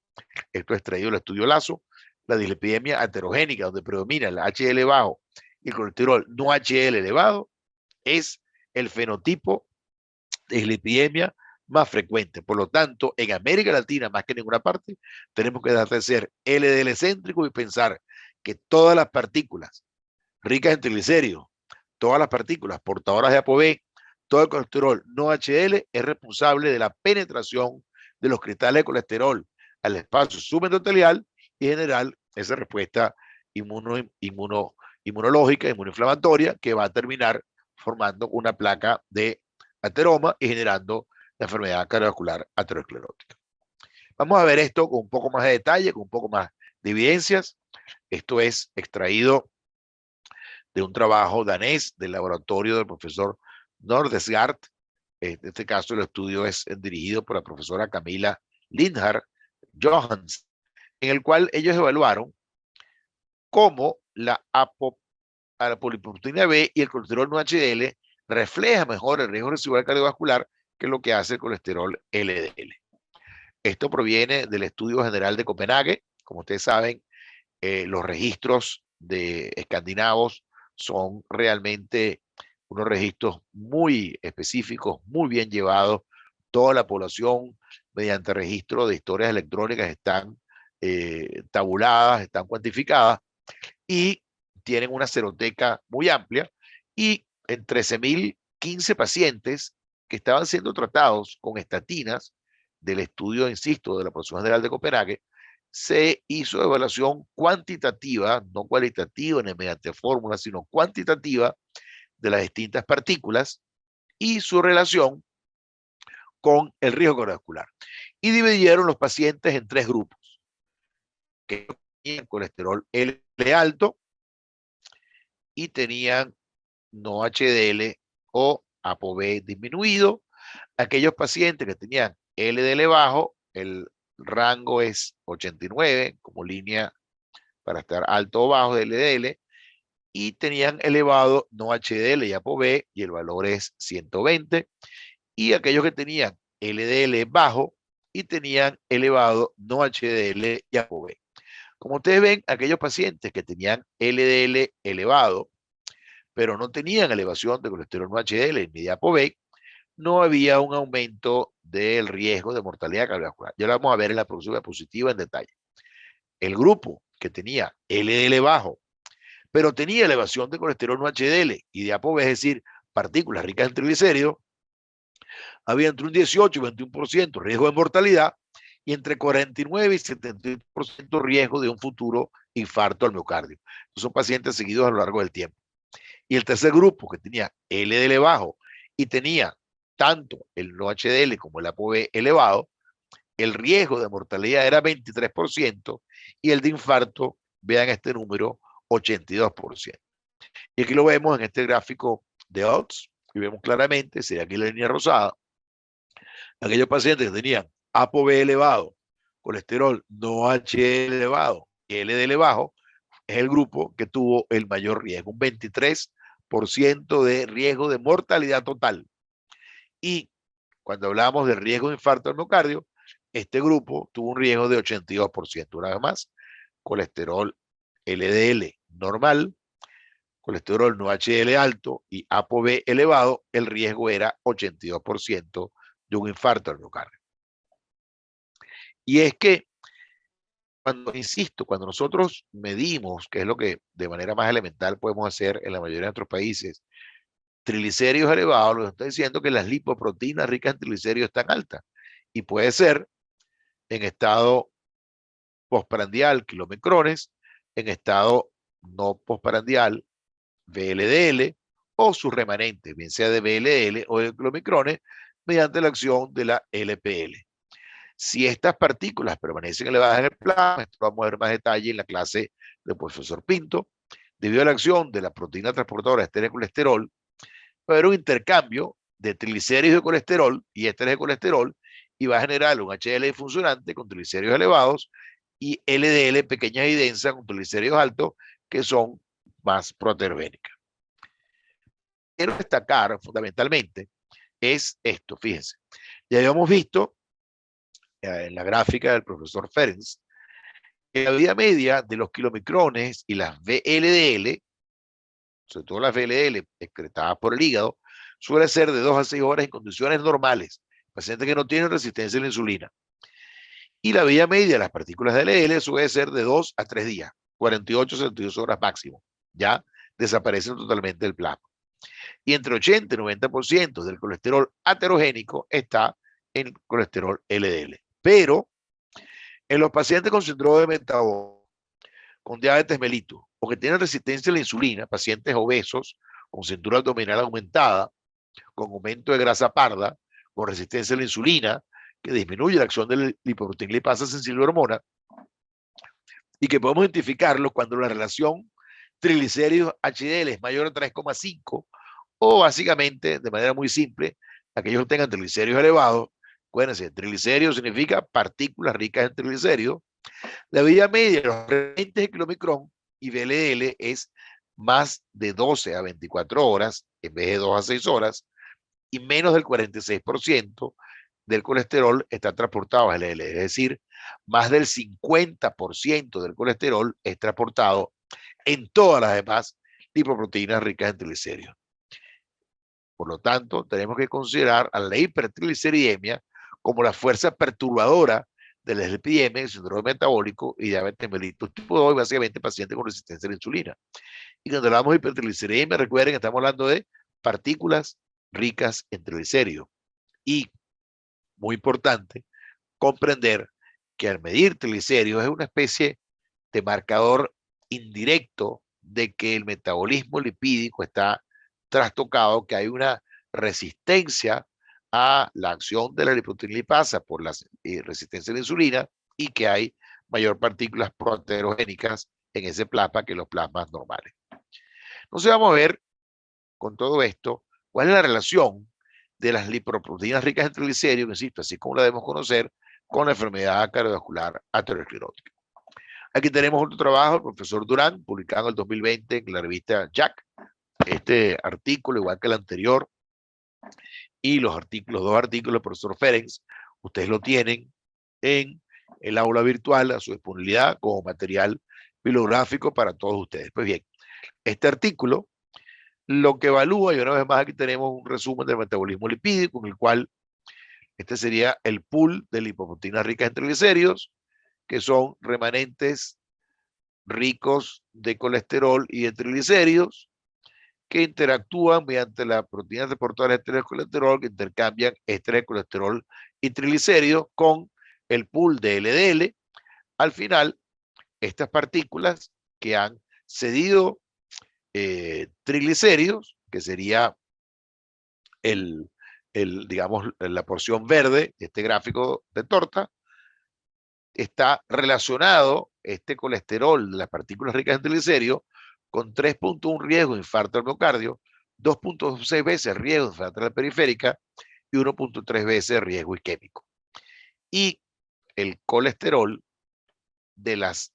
Esto es extraído del estudio LASO. La dislipidemia heterogénica, donde predomina el HDL bajo y el colesterol no HDL elevado, es el fenotipo de dislipidemia más frecuente. Por lo tanto, en América Latina, más que en ninguna parte, tenemos que dejar de ser LDL céntrico y pensar que todas las partículas ricas en triglicéridos, todas las partículas portadoras de ApoB, todo el colesterol no HDL es responsable de la penetración de los cristales de colesterol al espacio subendotelial y generar esa respuesta inmunológica, inmunoinflamatoria, que va a terminar formando una placa de ateroma y generando la enfermedad cardiovascular aterosclerótica. Vamos a ver esto con un poco más de detalle, con un poco más de evidencias. Esto es extraído de un trabajo danés del laboratorio del profesor Nordesgaard. En este caso, el estudio es dirigido por la profesora Camila Lindhardt Johans, en el cual ellos evaluaron cómo la poliproteína B y el colesterol no HDL refleja mejor el riesgo residual cardiovascular que lo que hace el colesterol LDL. Esto proviene del Estudio General de Copenhague. Como ustedes saben, los registros de escandinavos son realmente unos registros muy específicos, muy bien llevados. Toda la población, mediante registro de historias electrónicas, están tabuladas, están cuantificadas y tienen una seroteca muy amplia. Y en 13.015 pacientes que estaban siendo tratados con estatinas del estudio, insisto, de la Profesora General de Copenhague, se hizo evaluación cuantitativa, no cualitativa ni mediante fórmulas, sino cuantitativa de las distintas partículas y su relación con el riesgo cardiovascular. Y dividieron los pacientes en 3 grupos, que tenían colesterol L alto y tenían no HDL o ApoB disminuido. Aquellos pacientes que tenían LDL bajo, el rango es 89 como línea para estar alto o bajo de LDL, y tenían elevado no HDL y ApoB y el valor es 120, y aquellos que tenían LDL bajo y tenían elevado no HDL y ApoB. Como ustedes ven, aquellos pacientes que tenían LDL elevado, pero no tenían elevación de colesterol no HDL ni de ApoB, no había un aumento del riesgo de mortalidad cardiovascular. Ya lo vamos a ver en la diapositiva en detalle. El grupo que tenía LDL bajo, pero tenía elevación de colesterol no HDL y de ApoB, es decir, partículas ricas en triglicéridos, había entre un 18 y 21% riesgo de mortalidad y entre 49 y 71% riesgo de un futuro infarto al miocardio. Estos son pacientes seguidos a lo largo del tiempo. Y el tercer grupo, que tenía LDL bajo y tenía tanto el no HDL como el ApoB elevado, el riesgo de mortalidad era 23% y el de infarto, vean este número, 82%. Y aquí lo vemos en este gráfico de odds, y vemos claramente, sería aquí la línea rosada, aquellos pacientes que tenían ApoB elevado, colesterol no HDL elevado y LDL bajo, es el grupo que tuvo el mayor riesgo, un 23% de riesgo de mortalidad total. Y cuando hablamos de riesgo de infarto al miocardio, este grupo tuvo un riesgo de 82%. Una vez más, colesterol LDL normal, colesterol no HDL alto y ApoB elevado, el riesgo era 82% de un infarto al miocardio. Y es que, cuando, insisto, cuando nosotros medimos, que es lo que de manera más elemental podemos hacer en la mayoría de nuestros países, triglicéridos elevados, lo que está diciendo que las lipoproteínas ricas en triglicéridos están altas. Y puede ser en estado postprandial, kilomicrones, en estado no postprandial, VLDL, o sus remanentes, bien sea de VLDL o de kilomicrones, mediante la acción de la LPL. Si estas partículas permanecen elevadas en el plasma, esto vamos a ver más detalle en la clase del profesor Pinto, debido a la acción de la proteína transportadora de ésteres de colesterol, va a haber un intercambio de triglicéridos de colesterol y ésteres de colesterol y va a generar un HDL funcionante con triglicéridos elevados y LDL pequeñas y densas con triglicéridos altos que son más proteogénicas. Quiero destacar fundamentalmente es esto, fíjense. Ya habíamos visto en la gráfica del profesor Ferenc que la vida media de los kilomicrones y las VLDL, sobre todo las VLDL excretadas por el hígado, suele ser de 2 a 6 horas en condiciones normales, pacientes que no tienen resistencia a la insulina. Y la vida media de las partículas de LDL suele ser de 2 a 3 días, 48 a 72 horas máximo. Ya desaparecen totalmente del plasma. Y entre 80 y 90% del colesterol aterogénico está en colesterol LDL. Pero en los pacientes con síndrome metabólico, con diabetes mellitus o que tienen resistencia a la insulina, pacientes obesos con cintura abdominal aumentada, con aumento de grasa parda, con resistencia a la insulina, que disminuye la acción del lipoproteína lipasa sensible a hormona, y que podemos identificarlo cuando la relación triglicéridos HDL es mayor a 3,5, o básicamente, de manera muy simple, aquellos que tengan triglicéridos elevados. Acuérdense, triglicéridos significa partículas ricas en triglicéridos. La vida media de los 20 kilomicrón y VLDL es más de 12 a 24 horas en vez de 2 a 6 horas, y menos del 46% del colesterol está transportado a LDL, es decir, más del 50% del colesterol es transportado en todas las demás lipoproteínas ricas en triglicéridos. Por lo tanto, tenemos que considerar a la hipertrigliceridemia como la fuerza perturbadora del SLPM, el síndrome metabólico y diabetes mellitus tipo 2, básicamente pacientes con resistencia a la insulina. Y cuando hablamos de hipertrigliceridemia, recuerden que estamos hablando de partículas ricas en triglicéridos. Y, muy importante, comprender que al medir triglicéridos es una especie de marcador indirecto de que el metabolismo lipídico está trastocado, que hay una resistencia a la acción de la lipoproteína lipasa por la resistencia a la insulina y que hay mayor partículas proteogénicas en ese plasma que los plasmas normales. Entonces vamos a ver con todo esto cuál es la relación de las lipoproteínas ricas en triglicéridos, insisto, así como la debemos conocer, con la enfermedad cardiovascular aterosclerótica. Aquí tenemos otro trabajo del profesor Durán, publicado en el 2020 en la revista Jack. Este artículo, igual que el anterior, y los artículos, 2 artículos del profesor Ferenc, ustedes lo tienen en el aula virtual a su disponibilidad como material bibliográfico para todos ustedes. Pues bien, este artículo lo que evalúa, y una vez más aquí tenemos un resumen del metabolismo lipídico, en el cual este sería el pool de lipoproteínas ricas en triglicéridos, que son remanentes ricos de colesterol y de triglicéridos, que interactúan mediante la proteína transportadora de ésteres de colesterol, que intercambian ésteres de colesterol y triglicéridos con el pool de LDL. Al final, estas partículas que han cedido triglicéridos, que sería el digamos, la porción verde de este gráfico de torta, está relacionado este colesterol de las partículas ricas en triglicéridos con 3.1 riesgo de infarto al miocardio, 2.6 veces riesgo de infarto periférica y 1.3 veces riesgo isquémico. Y el colesterol de las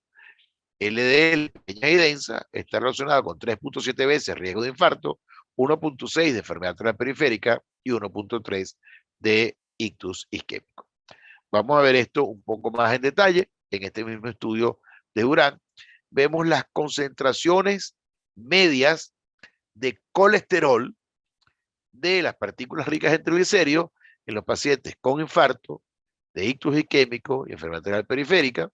LDL pequeñas y densas está relacionado con 3.7 veces riesgo de infarto, 1.6 de enfermedad renal periférica y 1.3 de ictus isquémico. Vamos a ver esto un poco más en detalle. En este mismo estudio de Durán, vemos las concentraciones medias de colesterol de las partículas ricas en triglicéridos en los pacientes con infarto, de ictus isquémico y enfermedad renal periférica.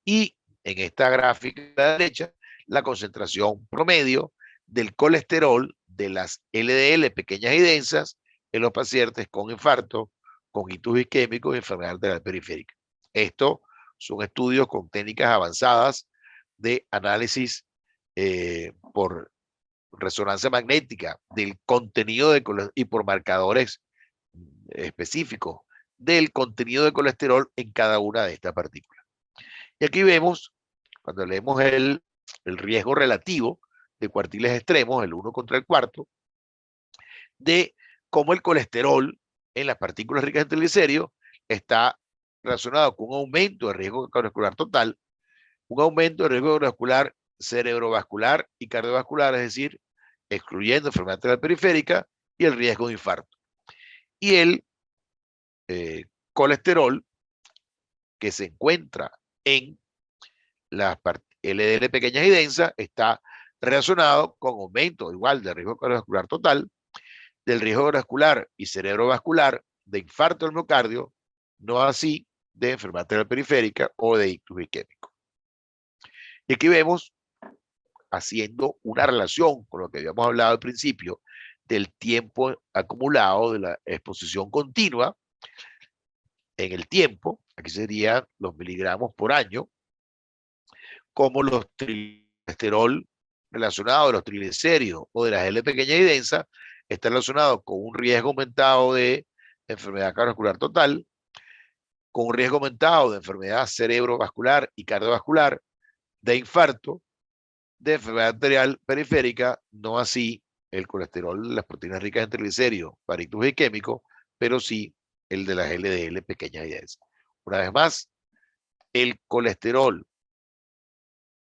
Y en esta gráfica de la derecha, la concentración promedio del colesterol de las LDL pequeñas y densas en los pacientes con infarto, con ictus isquémico y enfermedad arterial periférica. Estos son estudios con técnicas avanzadas de análisis por resonancia magnética del contenido de y por marcadores específicos del contenido de colesterol en cada una de estas partículas. Y aquí vemos, cuando leemos el riesgo relativo de cuartiles extremos, el 1 contra el cuarto, de cómo el colesterol en las partículas ricas en triglicéridos está relacionado con un aumento de riesgo cardiovascular total, un aumento de riesgo cardiovascular cerebrovascular y cardiovascular, es decir, excluyendo enfermedad arterial periférica y el riesgo de infarto. Y el colesterol que se encuentra en las LDL pequeñas y densas está relacionado con aumento igual del riesgo cardiovascular total, del riesgo cardiovascular y cerebrovascular, de infarto al miocardio, no así de enfermedad arterial periférica o de ictus isquémico. Y aquí vemos, haciendo una relación con lo que habíamos hablado al principio, del tiempo acumulado de la exposición continua en el tiempo, aquí serían los miligramos por año, como los tricolesterol relacionados a los triglicéridos o de las L pequeñas y densas está relacionado con un riesgo aumentado de enfermedad cardiovascular total, con un riesgo aumentado de enfermedad cerebrovascular y cardiovascular, de infarto, de enfermedad arterial periférica, no así el colesterol, las proteínas ricas en triglicéridos para ictus isquémicos, pero sí el de las LDL pequeñas y densas. Una vez más, el colesterol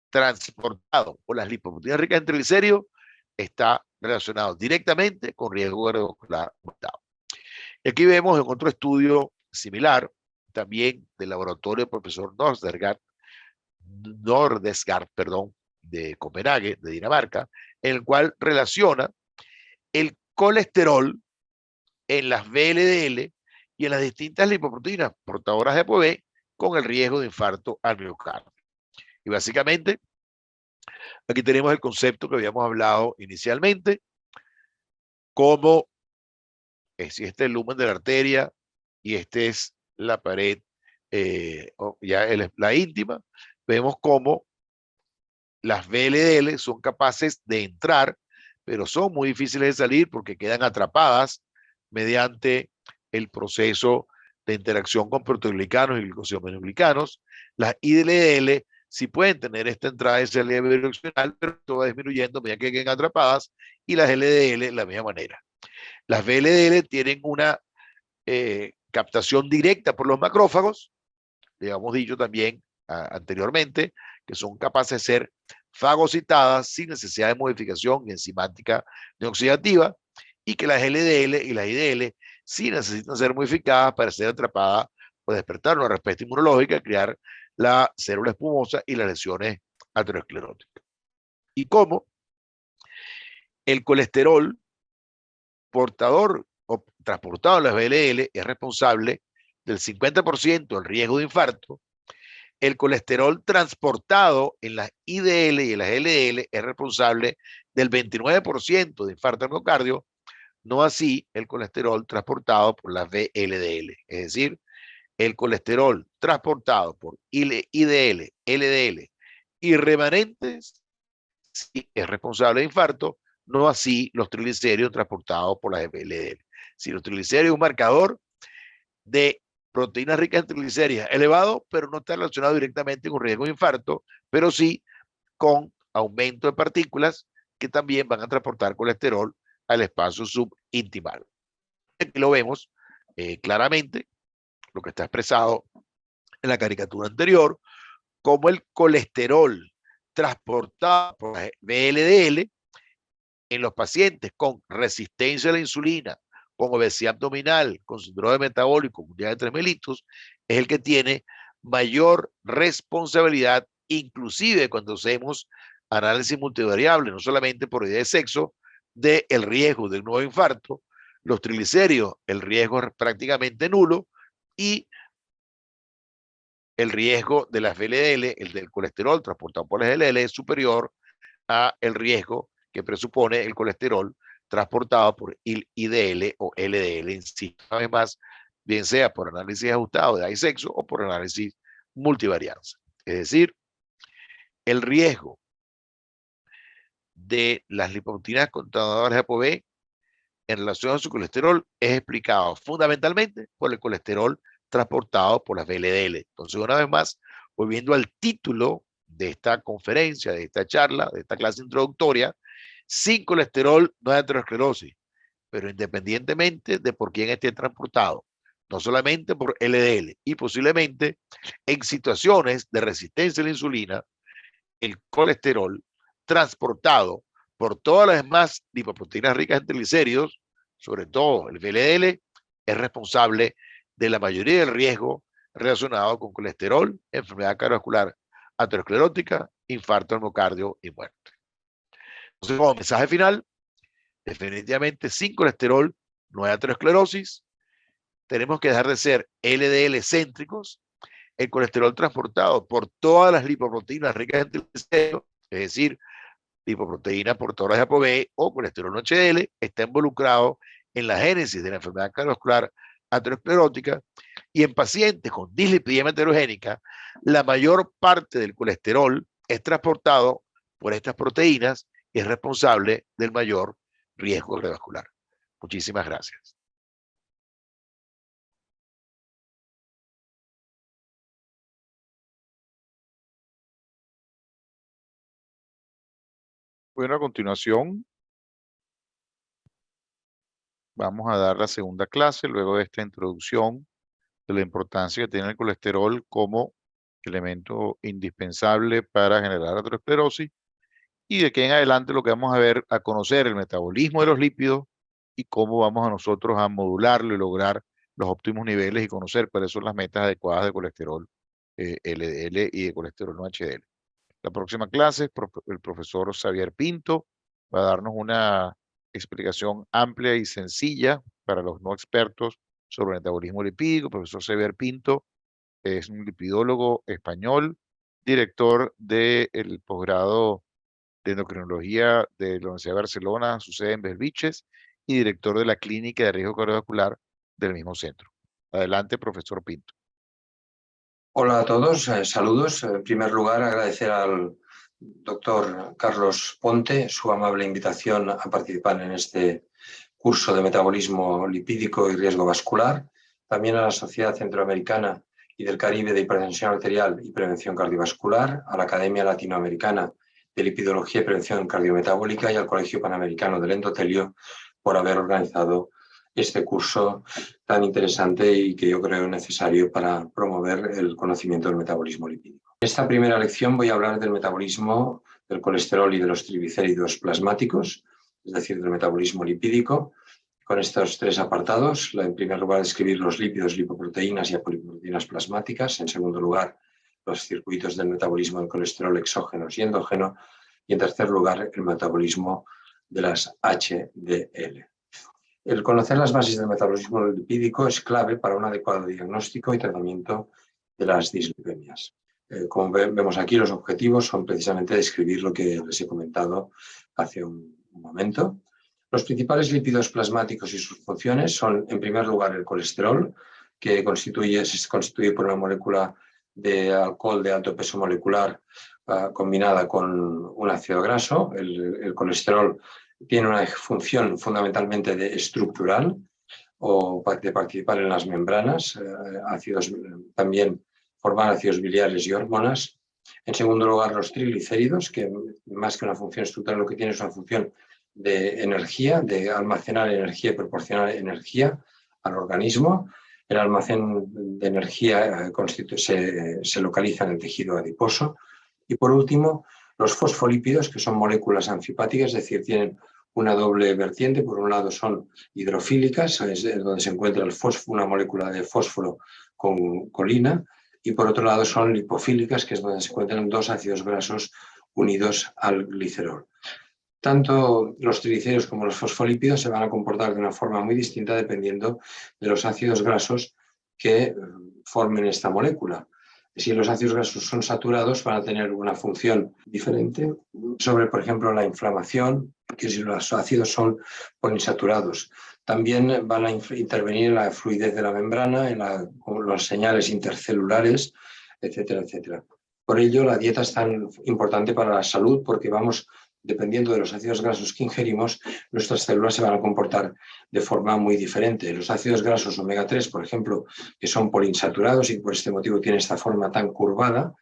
transportado por las lipoproteínas ricas en triglicéridos está relacionado directamente con riesgo cardiovascular aumentado. Y aquí vemos en otro estudio similar, también del laboratorio del profesor Nordesgaard, de Copenhague, de Dinamarca, en el cual relaciona el colesterol en las VLDL y en las distintas lipoproteínas portadoras de ApoB con el riesgo de infarto al miocardio. Y básicamente, aquí tenemos el concepto que habíamos hablado inicialmente, como si este es el lumen de la arteria y este es la pared, ya la íntima, vemos cómo las VLDL son capaces de entrar, pero son muy difíciles de salir porque quedan atrapadas mediante el proceso de interacción con proteoglicanos y glucosilioglicanos. Las ILDL sí pueden tener esta entrada de salida bidireccional, pero esto va disminuyendo a medida que queden atrapadas, y las LDL de la misma manera. Las VLDL tienen una captación directa por los macrófagos, digamos dicho también anteriormente, que son capaces de ser fagocitadas sin necesidad de modificación enzimática ni oxidativa, y que las LDL y las IDL sí necesitan ser modificadas para ser atrapadas o despertar una respuesta inmunológica, crear la célula espumosa y las lesiones ateroscleróticas. Y cómo el colesterol portador o transportado en las VLL es responsable del 50% del riesgo de infarto. El colesterol transportado en las IDL y en las LDL es responsable del 29% de infarto al miocardio, no así el colesterol transportado por las VLDL. Es decir, el colesterol transportado por IDL, LDL y remanentes sí es responsable de infarto, no así los triglicéridos transportados por las VLDL. Si los triglicéridos es un marcador de proteínas ricas en triglicéridos elevado, pero no está relacionado directamente con riesgo de infarto, pero sí con aumento de partículas que también van a transportar colesterol al espacio subintimal. Aquí lo vemos claramente, lo que está expresado en la caricatura anterior, como el colesterol transportado por la VLDL en los pacientes con resistencia a la insulina, con obesidad abdominal, con síndrome metabólico, con diabetes de 3 mellitus, es el que tiene mayor responsabilidad, inclusive cuando hacemos análisis multivariable, no solamente por idea de sexo, del riesgo de un nuevo infarto. Los triglicéridos, el riesgo es prácticamente nulo, y el riesgo de las VLDL, el del colesterol transportado por las LDL, es superior a el riesgo que presupone el colesterol transportado por IDL o LDL en sí. Además, bien sea por análisis ajustado de sexo o por análisis multivarianza. Es decir, el riesgo de las lipoproteínas contaminadoras de ApoB en relación a su colesterol es explicado fundamentalmente por el colesterol transportado por las VLDL. Entonces, una vez más, volviendo al título de esta conferencia, de esta charla, de esta clase introductoria, sin colesterol no hay aterosclerosis, pero independientemente de por quién esté transportado, no solamente por LDL, y posiblemente en situaciones de resistencia a la insulina, el colesterol transportado por todas las demás lipoproteínas ricas en triglicéridos, sobre todo el VLDL, es responsable de la mayoría del riesgo relacionado con colesterol, enfermedad cardiovascular aterosclerótica, infarto al miocardio y muerte. Entonces, como mensaje final, definitivamente sin colesterol no hay aterosclerosis. Tenemos que dejar de ser LDL céntricos. El colesterol transportado por todas las lipoproteínas ricas en triglicéridos, es decir, lipoproteínas portadoras de ApoB o colesterol no HDL, está involucrado en la génesis de la enfermedad cardiovascular aterosclerótica, y en pacientes con dislipidemia heterogénica, la mayor parte del colesterol es transportado por estas proteínas y es responsable del mayor riesgo cardiovascular. Muchísimas gracias. Bueno, a continuación vamos a dar la segunda clase, luego de esta introducción de la importancia que tiene el colesterol como elemento indispensable para generar aterosclerosis, y de aquí en adelante lo que vamos a ver, a conocer el metabolismo de los lípidos y cómo vamos a nosotros a modularlo y lograr los óptimos niveles y conocer cuáles son las metas adecuadas de colesterol LDL y de colesterol no HDL. La próxima clase, el profesor Xavier Pinto va a darnos una explicación amplia y sencilla para los no expertos sobre el metabolismo lipídico. El profesor Xavier Pinto es un lipidólogo español, director del posgrado de endocrinología de la Universidad de Barcelona, su sede en Belviches, y director de la clínica de riesgo cardiovascular del mismo centro. Adelante, profesor Pinto. Hola a todos, saludos. En primer lugar, agradecer al doctor Carlos Ponte su amable invitación a participar en este curso de metabolismo lipídico y riesgo vascular. También a la Sociedad Centroamericana y del Caribe de Hipertensión Arterial y Prevención Cardiovascular, a la Academia Latinoamericana de Lipidología y Prevención Cardiometabólica y al Colegio Panamericano del Endotelio por haber organizado este curso tan interesante y que yo creo necesario para promover el conocimiento del metabolismo lipídico. En esta primera lección voy a hablar del metabolismo del colesterol y de los triglicéridos plasmáticos, es decir, del metabolismo lipídico, con estos tres apartados. En primer lugar, describir los lípidos, lipoproteínas y apolipoproteínas plasmáticas. En segundo lugar, los circuitos del metabolismo del colesterol exógenos y endógeno. Y en tercer lugar, el metabolismo de las HDL. El conocer las bases del metabolismo lipídico es clave para un adecuado diagnóstico y tratamiento de las dislipemias. Como vemos aquí, los objetivos son precisamente describir lo que les he comentado hace un momento. Los principales lípidos plasmáticos y sus funciones son, en primer lugar, el colesterol, que se constituye por una molécula de alcohol de alto peso molecular combinada con un ácido graso. El colesterol tiene una función fundamentalmente estructural. o de participar en las membranas, también formar ácidos biliares y hormonas. En segundo lugar, los triglicéridos, que más que una función estructural lo que tienen es una función de energía, de almacenar energía y proporcionar energía al organismo. El almacén de energía se localiza en el tejido adiposo. Y por último, los fosfolípidos, que son moléculas anfipáticas, es decir, tienen una doble vertiente. Por un lado son hidrofílicas, es donde se encuentra una molécula de fósforo con colina, y por otro lado son lipofílicas, que es donde se encuentran dos ácidos grasos unidos al glicerol. Tanto los triglicéridos como los fosfolípidos se van a comportar de una forma muy distinta dependiendo de los ácidos grasos que formen esta molécula. Si los ácidos grasos son saturados, van a tener una función diferente sobre, por ejemplo, la inflamación, que si los ácidos son poliinsaturados. También van a intervenir en la fluidez de la membrana, en las señales intercelulares, etcétera, etcétera. Por ello, la dieta es tan importante para la salud, porque dependiendo de los ácidos grasos que ingerimos, nuestras células se van a comportar de forma muy diferente. Los ácidos grasos omega 3, por ejemplo, que son poliinsaturados y por este motivo tienen esta forma tan curvada,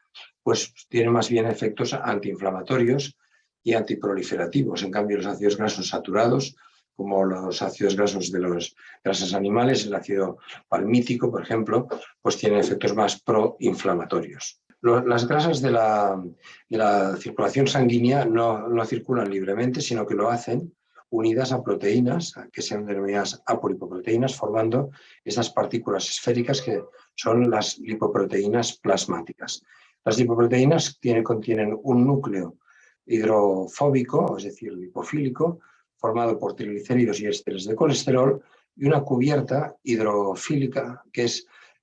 pues tienen más bien efectos antiinflamatorios y antiproliferativos. En cambio, los ácidos grasos saturados, como los ácidos grasos de las grasas animales, el ácido palmítico, por ejemplo, pues tienen efectos más proinflamatorios. Las grasas de la circulación sanguínea no circulan libremente, sino que lo hacen unidas a proteínas, que sean denominadas apolipoproteínas, formando esas partículas esféricas que son las lipoproteínas plasmáticas. Las lipoproteínas contienen un núcleo hidrofóbico, es decir, lipofílico, formado por triglicéridos y ésteres de colesterol, y una cubierta hidrofílica que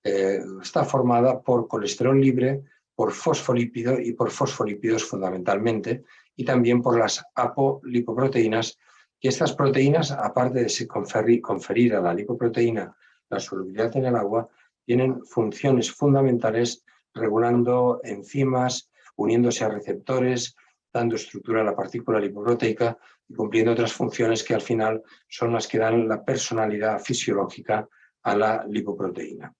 está formada por colesterol libre, por fosfolípido y por fosfolípidos fundamentalmente, y también por las apolipoproteínas, que estas proteínas, aparte de conferir a la lipoproteína la solubilidad en el agua, tienen funciones fundamentales regulando enzimas, uniéndose a receptores, dando estructura a la partícula lipoproteica y cumpliendo otras funciones que al final son las que dan la personalidad fisiológica a la lipoproteína.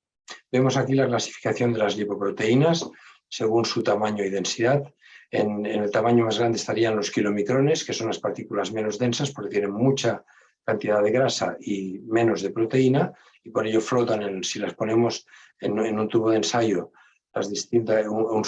Vemos aquí la clasificación de las lipoproteínas según su tamaño y densidad. En el tamaño más grande estarían los kilomicrones, que son las partículas menos densas porque tienen mucha cantidad de grasa y menos de proteína, y por ello flotan, si las ponemos en un tubo de ensayo, un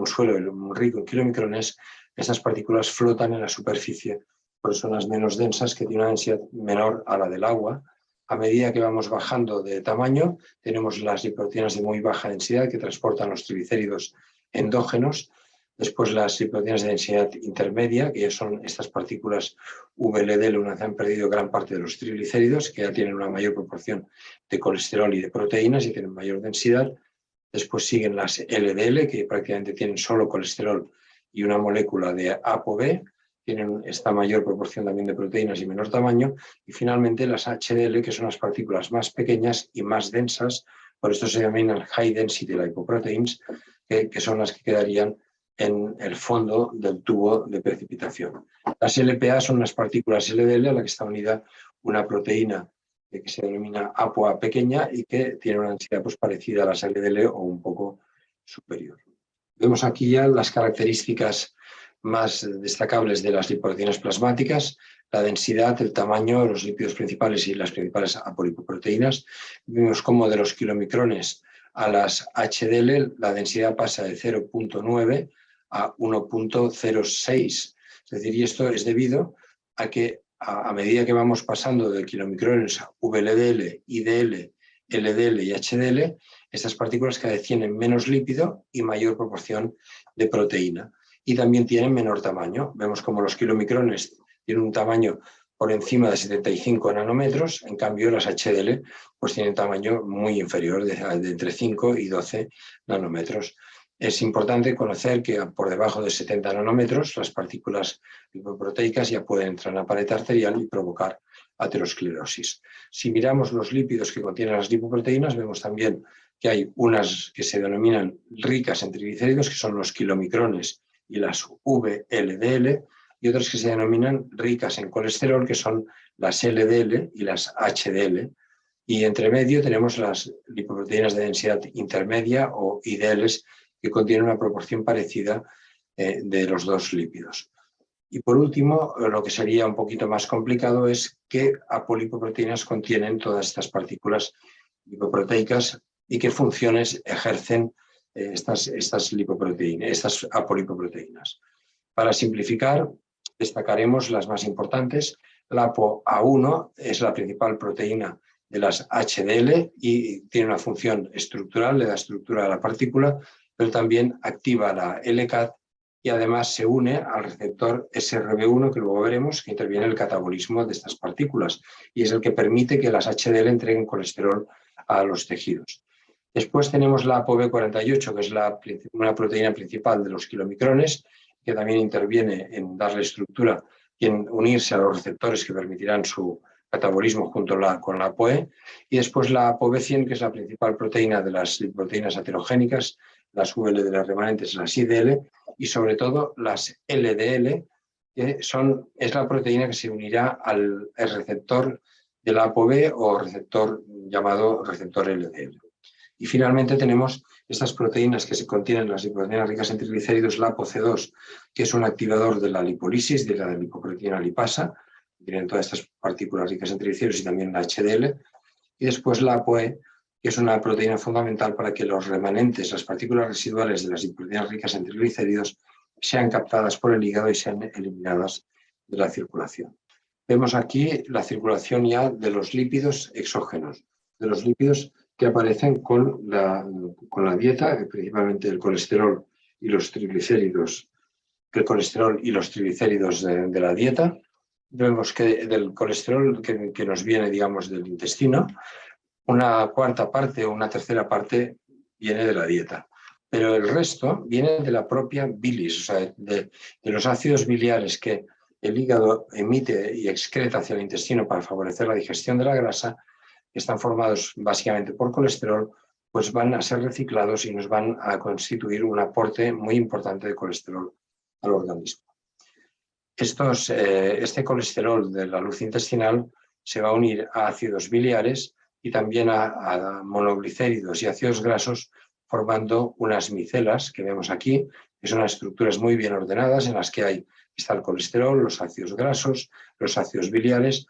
suelo rico en kilomicrones, estas partículas flotan en la superficie, por eso son las menos densas, que tienen una densidad menor a la del agua. A medida que vamos bajando de tamaño, tenemos las lipoproteínas de muy baja densidad que transportan los triglicéridos endógenos. Después las lipoproteínas de densidad intermedia, que ya son estas partículas VLDL, una vez han perdido gran parte de los triglicéridos, que ya tienen una mayor proporción de colesterol y de proteínas y tienen mayor densidad. Después siguen las LDL, que prácticamente tienen solo colesterol y una molécula de ApoB, tienen esta mayor proporción también de proteínas y menor tamaño, y finalmente las HDL, que son las partículas más pequeñas y más densas, por esto se denominan High Density Lipoproteins, que son las que quedarían en el fondo del tubo de precipitación. Las LPA son unas partículas LDL a la que está unida una proteína que se denomina ApoA pequeña y que tiene una densidad pues, parecida a las LDL o un poco superior. Vemos aquí ya las características más destacables de las lipoproteínas plasmáticas, la densidad, el tamaño, los lípidos principales y las principales apolipoproteínas. Vemos cómo de los kilomicrones a las HDL la densidad pasa de 0,9 a 1,06. Es decir, y esto es debido a que a medida que vamos pasando de kilomicrones a VLDL, IDL, LDL y HDL, estas partículas cada vez tienen menos lípido y mayor proporción de proteína. Y también tienen menor tamaño. Vemos como los kilomicrones tienen un tamaño por encima de 75 nanómetros, en cambio las HDL pues tienen tamaño muy inferior, de entre 5 y 12 nanómetros. Es importante conocer que por debajo de 70 nanómetros las partículas lipoproteicas ya pueden entrar en la pared arterial y provocar aterosclerosis. Si miramos los lípidos que contienen las lipoproteínas, vemos también que hay unas que se denominan ricas en triglicéridos, que son los kilomicrones y las VLDL, y otras que se denominan ricas en colesterol, que son las LDL y las HDL. Y entre medio tenemos las lipoproteínas de densidad intermedia o IDLs, que contienen una proporción parecida de los dos lípidos. Y por último, lo que sería un poquito más complicado es qué apolipoproteínas contienen todas estas partículas lipoproteicas y qué funciones ejercen estas apolipoproteínas. Para simplificar, destacaremos las más importantes. La ApoA1 es la principal proteína de las HDL y tiene una función estructural, le da estructura a la partícula, pero también activa la LCAT y además se une al receptor SRB1, que luego veremos, que interviene en el catabolismo de estas partículas y es el que permite que las HDL entreguen colesterol a los tejidos. Después tenemos la ApoB48, que es una proteína principal de los kilomicrones, que también interviene en darle estructura y en unirse a los receptores que permitirán su catabolismo junto con la ApoE. Y después la ApoB100, que es la principal proteína de las proteínas heterogénicas, las VL de las remanentes, las IDL, y sobre todo las LDL, que es la proteína que se unirá al receptor de la ApoB o receptor llamado receptor LDL. Y finalmente tenemos estas proteínas que se contienen las lipoproteínas ricas en triglicéridos, la ApoC2, que es un activador de la lipólisis, de la lipoproteína lipasa, que tienen todas estas partículas ricas en triglicéridos y también la HDL, y después la ApoE, que es una proteína fundamental para que los remanentes, las partículas residuales de las lipoproteínas ricas en triglicéridos, sean captadas por el hígado y sean eliminadas de la circulación. Vemos aquí la circulación ya de los lípidos exógenos, de los lípidos que aparecen con la dieta, principalmente el colesterol y los triglicéridos, de la dieta. Vemos que del colesterol que nos viene, digamos, del intestino, una cuarta parte o una tercera parte viene de la dieta, pero el resto viene de la propia bilis, o sea, de los ácidos biliares que el hígado emite y excreta hacia el intestino para favorecer la digestión de la grasa, que están formados básicamente por colesterol, pues van a ser reciclados y nos van a constituir un aporte muy importante de colesterol al organismo. Este colesterol de la luz intestinal se va a unir a ácidos biliares y también a monoglicéridos y ácidos grasos, formando unas micelas que vemos aquí, que son unas estructuras muy bien ordenadas en las que está el colesterol, los ácidos grasos, los ácidos biliares,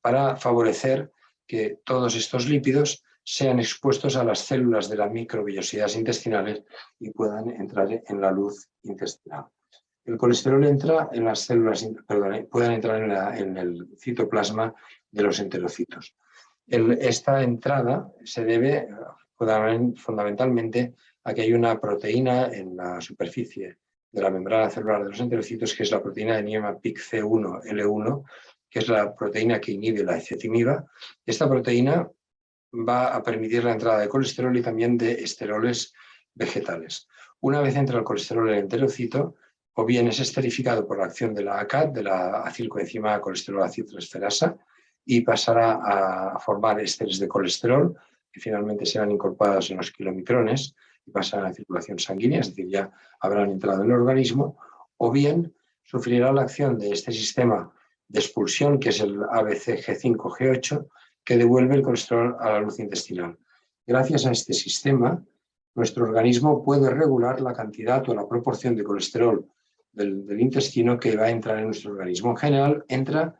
para favorecer que todos estos lípidos sean expuestos a las células de las microvellosidades intestinales y puedan entrar en la luz intestinal. El colesterol entra en las células, pueden entrar en el citoplasma de los enterocitos. Esta entrada se debe fundamentalmente a que hay una proteína en la superficie de la membrana celular de los enterocitos, que es la proteína de NIEMA-PIK-C1-L1, que es la proteína que inhibe la ecetimiba. Esta proteína va a permitir la entrada de colesterol y también de esteroles vegetales. Una vez entra el colesterol en el enterocito, o bien es esterificado por la acción de la ACAT, de la acilcoenzima colesterol aciltransferasa, y pasará a formar ésteres de colesterol, que finalmente serán incorporados en los kilomicrones y pasarán a la circulación sanguínea, es decir, ya habrán entrado en el organismo, o bien sufrirá la acción de este sistema de expulsión, que es el ABCG5G8, que devuelve el colesterol a la luz intestinal. Gracias a este sistema, nuestro organismo puede regular la cantidad o la proporción de colesterol del intestino que va a entrar en nuestro organismo. En general, entra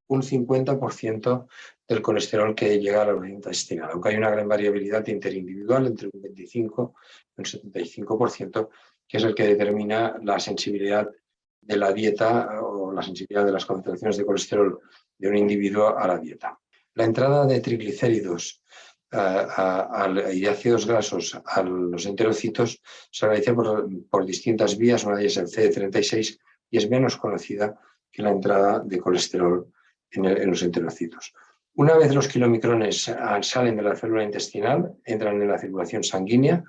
un 50% del colesterol que llega a la luz intestinal, aunque hay una gran variabilidad interindividual entre un 25 y un 75%, que es el que determina la sensibilidad de la dieta o la sensibilidad de las concentraciones de colesterol de un individuo a la dieta. La entrada de triglicéridos y ácidos grasos a los enterocitos se realiza por distintas vías. Una de ellas es el CD36 y es menos conocida que la entrada de colesterol en los enterocitos. Una vez los kilomicrones salen de la célula intestinal, entran en la circulación sanguínea,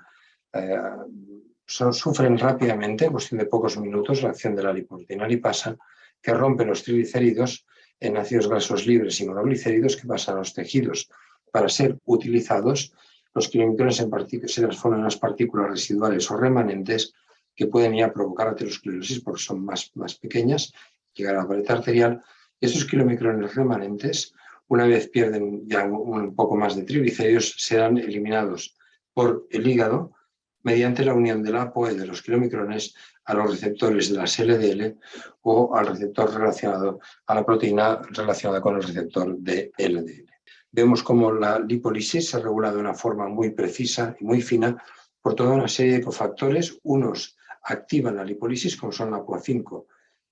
sufren rápidamente, en cuestión de pocos minutos, la acción de la lipoproteína lipasa, que rompe los triglicéridos en ácidos grasos libres y monoglicéridos que pasan a los tejidos para ser utilizados. Los kilomicrones se transforman en unas partículas residuales o remanentes que pueden ya provocar aterosclerosis porque son más pequeñas, llegar a la pared arterial. Esos kilomicrones remanentes, una vez pierden ya un poco más de triglicéridos, serán eliminados por el hígado mediante la unión del ApoE de los kilomicrones a los receptores de las LDL o al receptor relacionado a la proteína relacionada con el receptor de LDL. Vemos cómo la lipólisis se regula de una forma muy precisa y muy fina por toda una serie de cofactores. Unos activan la lipólisis, como son la ApoA5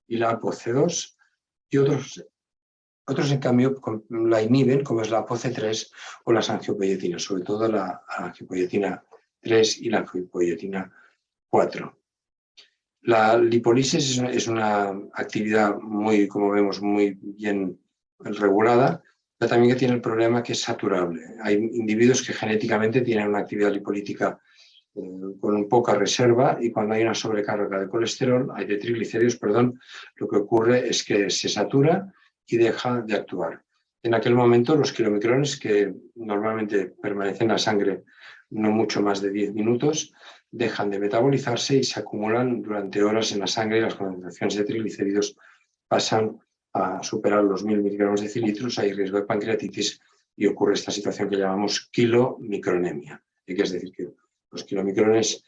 y la ApoC2, y otros en cambio la inhiben, como es la ApoC3 o las angiopoietinas, sobre todo la angiopoietina 3 y la angiopoietina 4. La lipólisis es una actividad muy, como vemos, muy bien regulada, pero también que tiene el problema que es saturable. Hay individuos que genéticamente tienen una actividad lipolítica con poca reserva, y cuando hay una sobrecarga de colesterol, de triglicéridos, perdón, lo que ocurre es que se satura y deja de actuar. En aquel momento los kilomicrones, que normalmente permanecen en la sangre no mucho más de 10 minutos, dejan de metabolizarse y se acumulan durante horas en la sangre, y las concentraciones de triglicéridos pasan a superar los 1000 miligramos de decilitros. Hay riesgo de pancreatitis y ocurre esta situación que llamamos kilomicronemia, que es decir, que los kilomicrones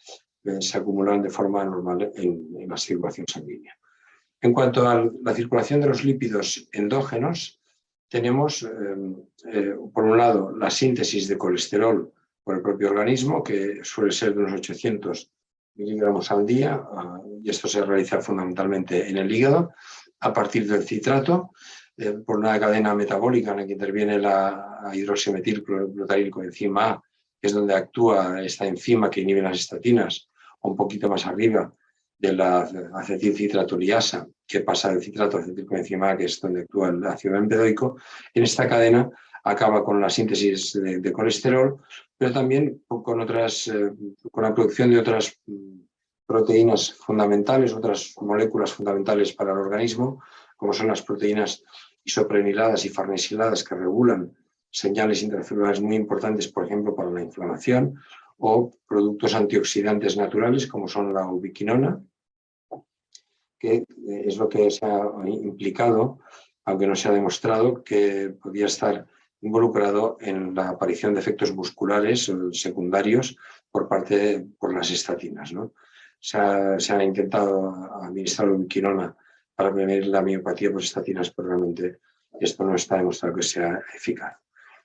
se acumulan de forma normal en la circulación sanguínea. En cuanto a la circulación de los lípidos endógenos, tenemos, por un lado, la síntesis de colesterol por el propio organismo, que suele ser de unos 800 miligramos al día, y esto se realiza fundamentalmente en el hígado, a partir del citrato, por una cadena metabólica en la que interviene la hidroximetilglutarilcoenzima A, que es donde actúa esta enzima que inhibe las estatinas, o un poquito más arriba de la acetilcitratoliasa, que pasa del citrato a acetilcoenzima A, que es donde actúa el ácido bempedoico. En esta cadena acaba con la síntesis de colesterol, pero también con la producción de otras proteínas fundamentales, otras moléculas fundamentales para el organismo, como son las proteínas isopreniladas y farnesiladas, que regulan señales intracelulares muy importantes, por ejemplo, para la inflamación, o productos antioxidantes naturales, como son la ubiquinona, que es lo que se ha implicado, aunque no se ha demostrado, que podía estar involucrado en la aparición de efectos musculares secundarios por las estatinas, ¿no? Se ha intentado administrar la ubiquinona para prevenir la miopatía por estatinas, pero realmente esto no está demostrado que sea eficaz.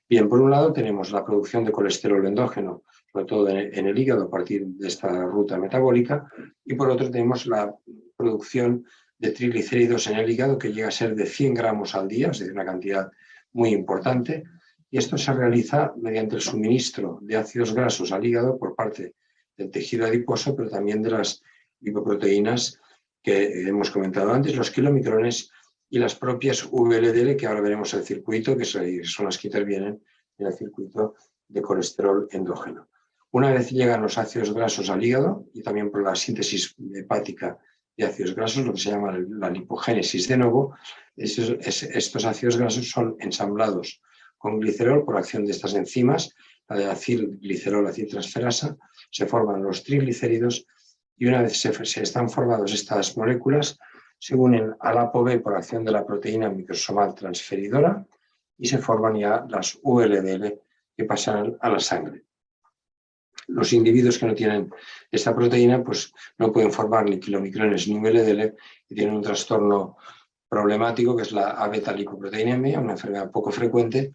Bien, por un lado tenemos la producción de colesterol endógeno, sobre todo en el hígado, a partir de esta ruta metabólica, y por otro tenemos la producción de triglicéridos en el hígado, que llega a ser de 100 gramos al día, es decir, una cantidad muy importante, y esto se realiza mediante el suministro de ácidos grasos al hígado por parte del tejido adiposo, pero también de las lipoproteínas que hemos comentado antes, los kilomicrones y las propias VLDL, que ahora veremos el circuito, que son las que intervienen en el circuito de colesterol endógeno. Una vez llegan los ácidos grasos al hígado, y también por la síntesis hepática de ácidos grasos, lo que se llama la lipogénesis de nuevo, estos ácidos grasos son ensamblados con glicerol por acción de estas enzimas, la de acilglicerol aciltransferasa, se forman los triglicéridos, y una vez se están formados estas moléculas, se unen al ApoB por acción de la proteína microsomal transferidora, y se forman ya las VLDL, que pasan a la sangre. Los individuos que no tienen esta proteína pues no pueden formar ni kilomicrones ni VLDL, y tienen un trastorno problemático que es la A-beta-lipoproteinemia, una enfermedad poco frecuente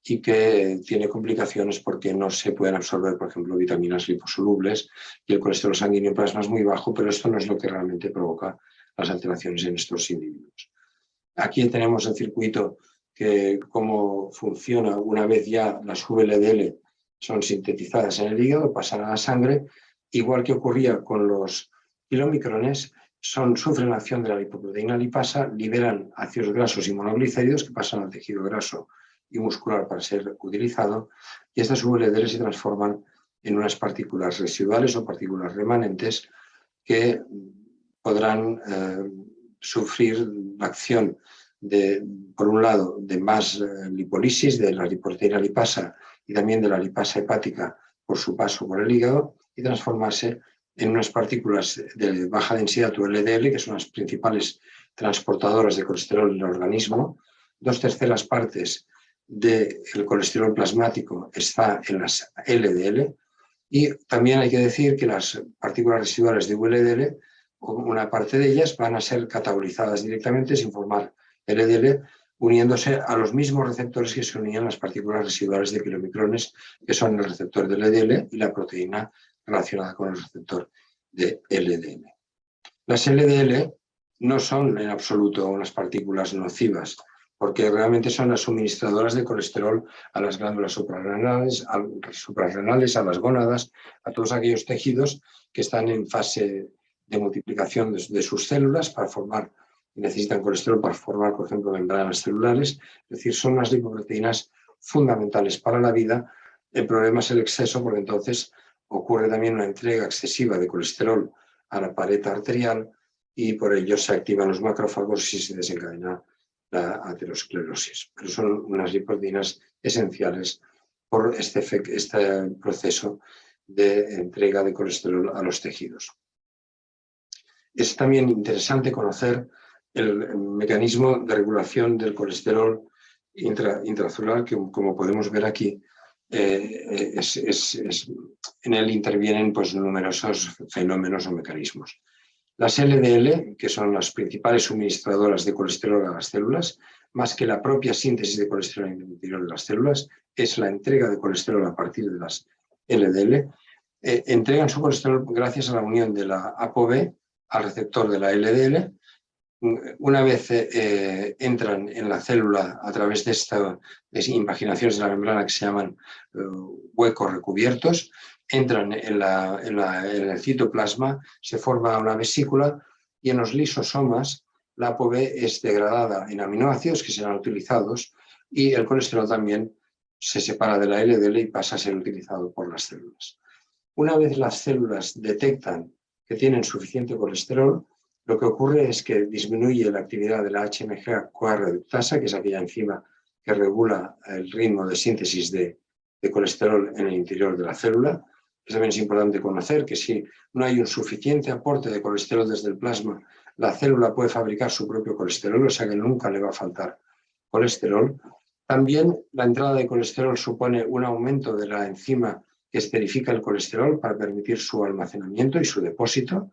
y que tiene complicaciones porque no se pueden absorber, por ejemplo, vitaminas liposolubles, y el colesterol sanguíneo en plasma es muy bajo, pero esto no es lo que realmente provoca las alteraciones en estos individuos. Aquí tenemos el circuito, que cómo funciona una vez ya las VLDL son sintetizadas en el hígado, pasan a la sangre, igual que ocurría con los kilomicrones, sufren la acción de la lipoproteína lipasa, liberan ácidos grasos y monoglicéridos que pasan al tejido graso y muscular para ser utilizado, y estas VLDL se transforman en unas partículas residuales o partículas remanentes que podrán sufrir la acción por un lado, de más lipólisis de la lipoproteína lipasa y también de la lipasa hepática por su paso por el hígado, y transformarse en unas partículas de baja densidad VLDL, que son las principales transportadoras de colesterol en el organismo. 2/3 partes del colesterol plasmático está en las LDL, y también hay que decir que las partículas residuales de VLDL, una parte de ellas van a ser catabolizadas directamente sin formar LDL, uniéndose a los mismos receptores que se unían las partículas residuales de kilomicrones, que son el receptor de LDL y la proteína relacionada con el receptor de LDL. Las LDL no son en absoluto unas partículas nocivas, porque realmente son las suministradoras de colesterol a las glándulas suprarrenales, a las gónadas, a todos aquellos tejidos que están en fase de multiplicación de sus células para formar, necesitan colesterol para formar, por ejemplo, membranas celulares. Es decir, son las lipoproteínas fundamentales para la vida. El problema es el exceso, porque entonces ocurre también una entrega excesiva de colesterol a la pared arterial y por ello se activan los macrófagos y se desencadena la aterosclerosis. Pero son unas lipoproteínas esenciales por este proceso de entrega de colesterol a los tejidos. Es también interesante conocer el mecanismo de regulación del colesterol intracelular, que como podemos ver aquí, en él intervienen pues, numerosos fenómenos o mecanismos. Las LDL, que son las principales suministradoras de colesterol a las células, más que la propia síntesis de colesterol en el interior de las células, es la entrega de colesterol a partir de las LDL. Entregan su colesterol gracias a la unión de la ApoB al receptor de la LDL. Una vez entran en la célula a través de estas invaginaciones de la membrana que se llaman huecos recubiertos, entran en el citoplasma, se forma una vesícula y en los lisosomas la ApoB es degradada en aminoácidos que serán utilizados y el colesterol también se separa de la LDL y pasa a ser utilizado por las células. Una vez las células detectan que tienen suficiente colesterol, lo que ocurre es que disminuye la actividad de la HMG-CoA reductasa, que es aquella enzima que regula el ritmo de síntesis de colesterol en el interior de la célula. También es importante conocer que si no hay un suficiente aporte de colesterol desde el plasma, la célula puede fabricar su propio colesterol, o sea que nunca le va a faltar colesterol. También la entrada de colesterol supone un aumento de la enzima que esterifica el colesterol para permitir su almacenamiento y su depósito.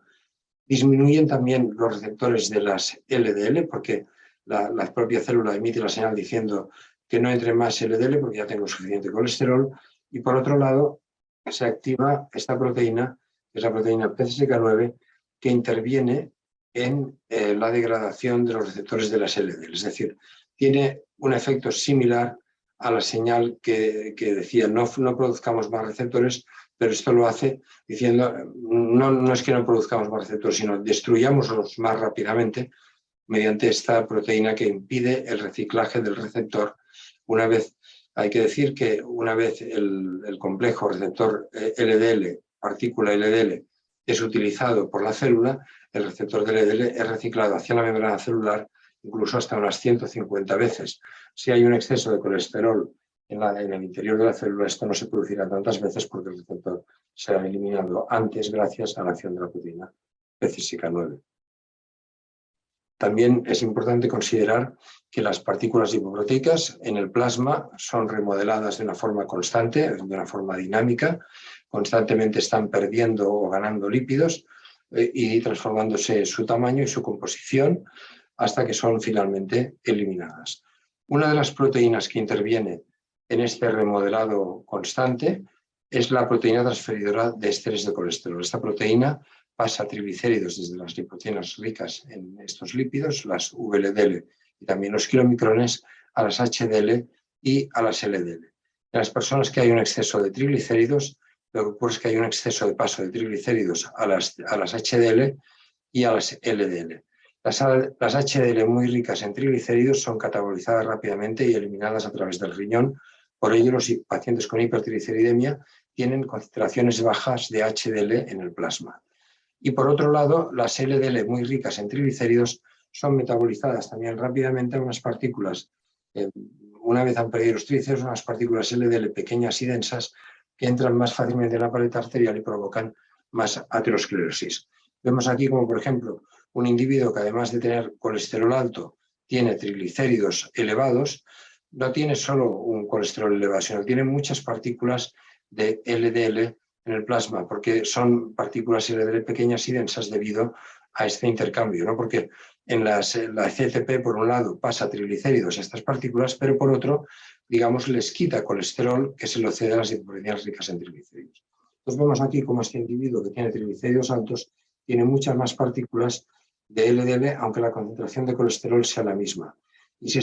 Disminuyen también los receptores de las LDL, porque la propia célula emite la señal diciendo que no entre más LDL porque ya tengo suficiente colesterol. Y por otro lado, se activa esta proteína, que es la proteína PCSK9, que interviene en la degradación de los receptores de las LDL. Es decir, tiene un efecto similar a la señal que decía no produzcamos más receptores, pero esto lo hace diciendo no es que no produzcamos más receptores, sino destruyámoslos más rápidamente mediante esta proteína que impide el reciclaje del receptor. Hay que decir que una vez el complejo receptor LDL, partícula LDL, es utilizado por la célula, el receptor de LDL es reciclado hacia la membrana celular incluso hasta unas 150 veces. Si hay un exceso de colesterol en el interior de la célula, esto no se producirá tantas veces porque el receptor será eliminado antes gracias a la acción de la proteína PCSK9. También es importante considerar que las partículas lipoproteicas en el plasma son remodeladas de una forma constante, de una forma dinámica, constantemente están perdiendo o ganando lípidos y transformándose su tamaño y su composición hasta que son finalmente eliminadas. Una de las proteínas que interviene en este remodelado constante es la proteína transferidora de ésteres de colesterol. Esta proteína pasa a triglicéridos desde las lipoproteínas ricas en estos lípidos, las VLDL y también los kilomicrones, a las HDL y a las LDL. En las personas que hay un exceso de triglicéridos, lo que ocurre es que hay un exceso de paso de triglicéridos a las HDL y a las LDL. Las HDL muy ricas en triglicéridos son catabolizadas rápidamente y eliminadas a través del riñón. Por ello, los pacientes con hipertrigliceridemia tienen concentraciones bajas de HDL en el plasma. Y por otro lado, las LDL muy ricas en triglicéridos son metabolizadas también rápidamente a unas partículas, una vez han perdido los triglicéridos, unas partículas LDL pequeñas y densas que entran más fácilmente en la pared arterial y provocan más aterosclerosis. Vemos aquí como, por ejemplo, un individuo que además de tener colesterol alto, tiene triglicéridos elevados, no tiene solo un colesterol elevado, sino que tiene muchas partículas de LDL en el plasma, porque son partículas LDL pequeñas y densas debido a este intercambio, ¿no? Porque en la CETP, por un lado, pasa triglicéridos a estas partículas, pero por otro, digamos, les quita colesterol que se lo cede a las lipoproteínas ricas en triglicéridos. Entonces vemos aquí cómo este individuo que tiene triglicéridos altos tiene muchas más partículas de LDL, aunque la concentración de colesterol sea la misma. Y si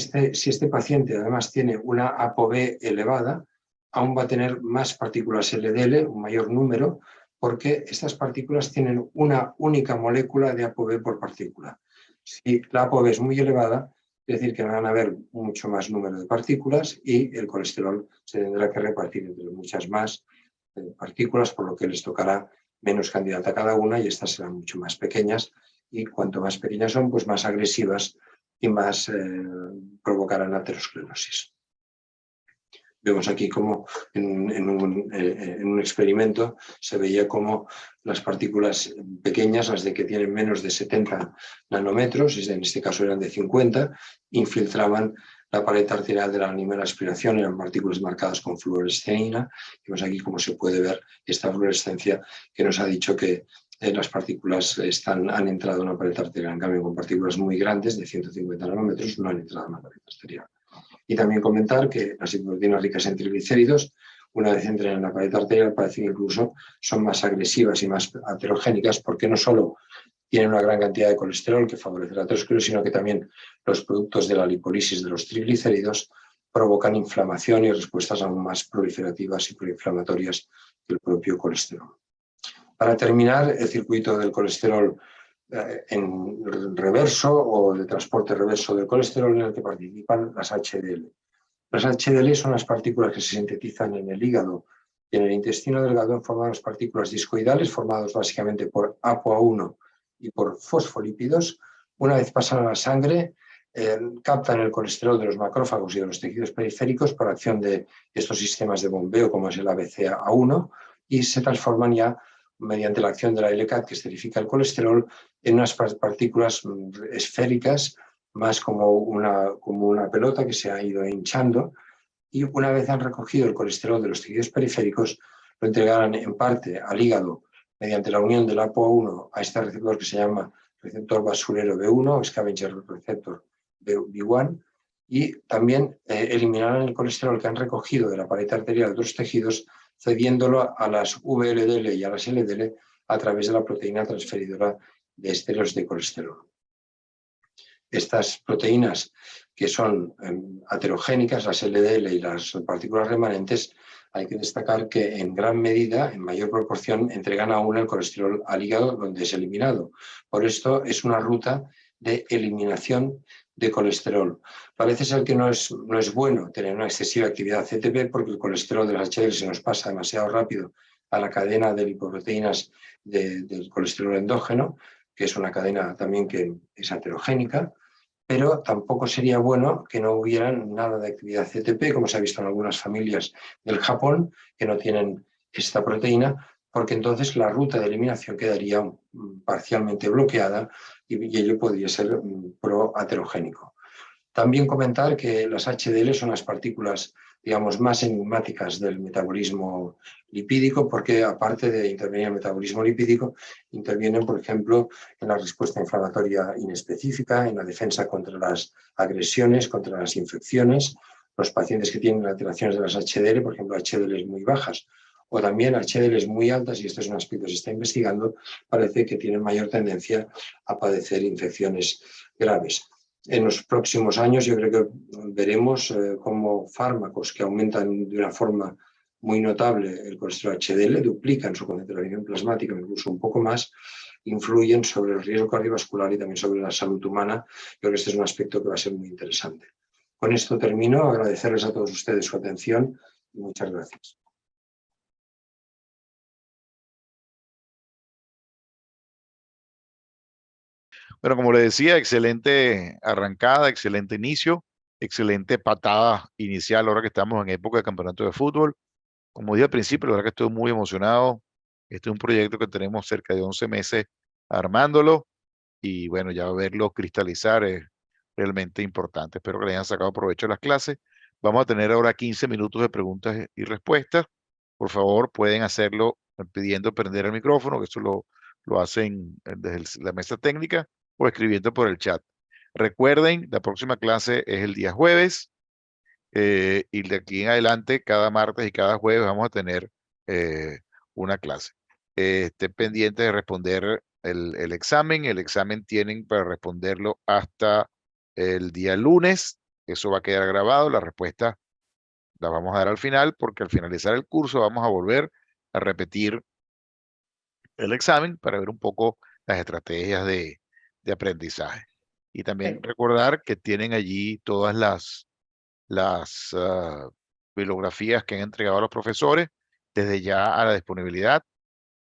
este paciente además tiene una ApoB elevada, aún va a tener más partículas LDL, un mayor número, porque estas partículas tienen una única molécula de ApoB por partícula. Si la ApoB es muy elevada, es decir, que van a haber mucho más número de partículas y el colesterol se tendrá que repartir entre muchas más partículas, por lo que les tocará menos cantidad a cada una y estas serán mucho más pequeñas y cuanto más pequeñas son, pues más agresivas y más provocarán aterosclerosis. Vemos aquí cómo en un experimento se veía cómo las partículas pequeñas, las de que tienen menos de 70 nanómetros, en este caso eran de 50, infiltraban la pared arterial de la animal aspiración, eran partículas marcadas con fluoresceína. Vemos aquí cómo se puede ver esta fluorescencia que nos ha dicho que las partículas han entrado en una pared arterial. En cambio, con partículas muy grandes, de 150 nanómetros, no han entrado en una pared arterial. Y también comentar que las lipoproteínas ricas en triglicéridos, una vez entran en la pared arterial, parece que incluso son más agresivas y más aterogénicas, porque no solo tienen una gran cantidad de colesterol que favorece la aterosclerosis, sino que también los productos de la lipólisis de los triglicéridos provocan inflamación y respuestas aún más proliferativas y proinflamatorias que el propio colesterol. Para terminar, el circuito del colesterol en reverso o de transporte reverso del colesterol en el que participan las HDL. Las HDL son las partículas que se sintetizan en el hígado y en el intestino delgado en forma de partículas discoidales formadas básicamente por ApoA1 y por fosfolípidos. Una vez pasan a la sangre, captan el colesterol de los macrófagos y de los tejidos periféricos por acción de estos sistemas de bombeo como es el ABCA1 y se transforman ya mediante la acción de la LCAT que esterifica el colesterol en unas partículas esféricas más como una pelota que se ha ido hinchando y una vez han recogido el colesterol de los tejidos periféricos lo entregarán en parte al hígado mediante la unión del ApoA1 a este receptor que se llama receptor basurero B1, scavenger receptor B1 y también eliminarán el colesterol que han recogido de la pared arterial de otros tejidos cediéndolo a las VLDL y a las LDL a través de la proteína transferidora de esteros de colesterol. Estas proteínas que son aterogénicas, las LDL y las partículas remanentes, hay que destacar que en gran medida, en mayor proporción, entregan aún el colesterol al hígado donde es eliminado. Por esto es una ruta de eliminación de colesterol. Parece ser que no es bueno tener una excesiva actividad CETP porque el colesterol de las HDL se nos pasa demasiado rápido a la cadena de lipoproteínas del colesterol endógeno, que es una cadena también que es aterogénica, pero tampoco sería bueno que no hubiera nada de actividad CETP, como se ha visto en algunas familias del Japón, que no tienen esta proteína, porque entonces la ruta de eliminación quedaría parcialmente bloqueada y ello podría ser proaterogénico. También comentar que las HDL son las partículas, digamos, más enigmáticas del metabolismo lipídico, porque aparte de intervenir en el metabolismo lipídico, intervienen, por ejemplo, en la respuesta inflamatoria inespecífica, en la defensa contra las agresiones, contra las infecciones. Los pacientes que tienen alteraciones de las HDL, por ejemplo, HDL muy bajas, o también HDL muy altas, y esto es un aspecto que se está investigando, parece que tienen mayor tendencia a padecer infecciones graves. En los próximos años yo creo que veremos cómo fármacos que aumentan de una forma muy notable el colesterol HDL, duplican su concentración plasmática, incluso un poco más, influyen sobre el riesgo cardiovascular y también sobre la salud humana. Creo que este es un aspecto que va a ser muy interesante. Con esto termino, agradecerles a todos ustedes su atención y muchas gracias. Bueno, como le decía, excelente arrancada, excelente inicio, excelente patada inicial ahora que estamos en época de campeonato de fútbol. Como dije al principio, la verdad que estoy muy emocionado. Este es un proyecto que tenemos cerca de 11 meses armándolo y bueno, ya verlo cristalizar es realmente importante. Espero que le hayan sacado provecho de las clases. Vamos a tener ahora 15 minutos de preguntas y respuestas. Por favor, pueden hacerlo pidiendo prender el micrófono, que eso lo hacen desde la mesa técnica o escribiendo por el chat. Recuerden, la próxima clase es el día jueves y de aquí en adelante, cada martes y cada jueves vamos a tener una clase. Estén pendientes de responder el examen. El examen tienen para responderlo hasta el día lunes. Eso va a quedar grabado. La respuesta la vamos a dar al final porque al finalizar el curso vamos a volver a repetir el examen para ver un poco las estrategias de aprendizaje. Y también recordar que tienen allí todas las bibliografías que han entregado a los profesores desde ya a la disponibilidad,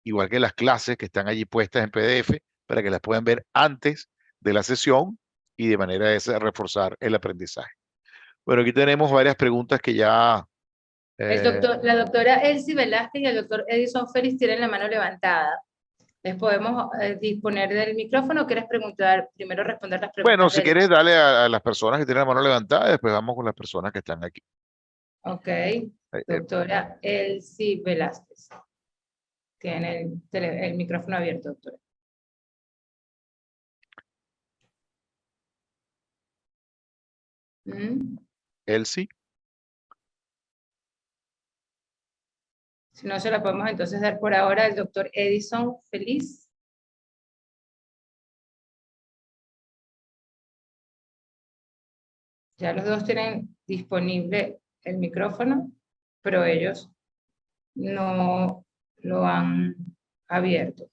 igual que las clases que están allí puestas en PDF para que las puedan ver antes de la sesión y de manera esa reforzar el aprendizaje. Bueno, aquí tenemos varias preguntas que ya... La doctora Elsie Velázquez y el doctor Edison Félix tienen la mano levantada. ¿Les podemos disponer del micrófono o quieres preguntar, primero responder las preguntas? Bueno, si quieres, dale a las personas que tienen la mano levantada, después vamos con las personas que están aquí. Ok, doctora Elsie Velázquez. Tiene el micrófono abierto, doctora. Elsie. Si no, se la podemos entonces dar por ahora al doctor Edison Félix. Ya los dos tienen disponible el micrófono, pero ellos no lo han abierto.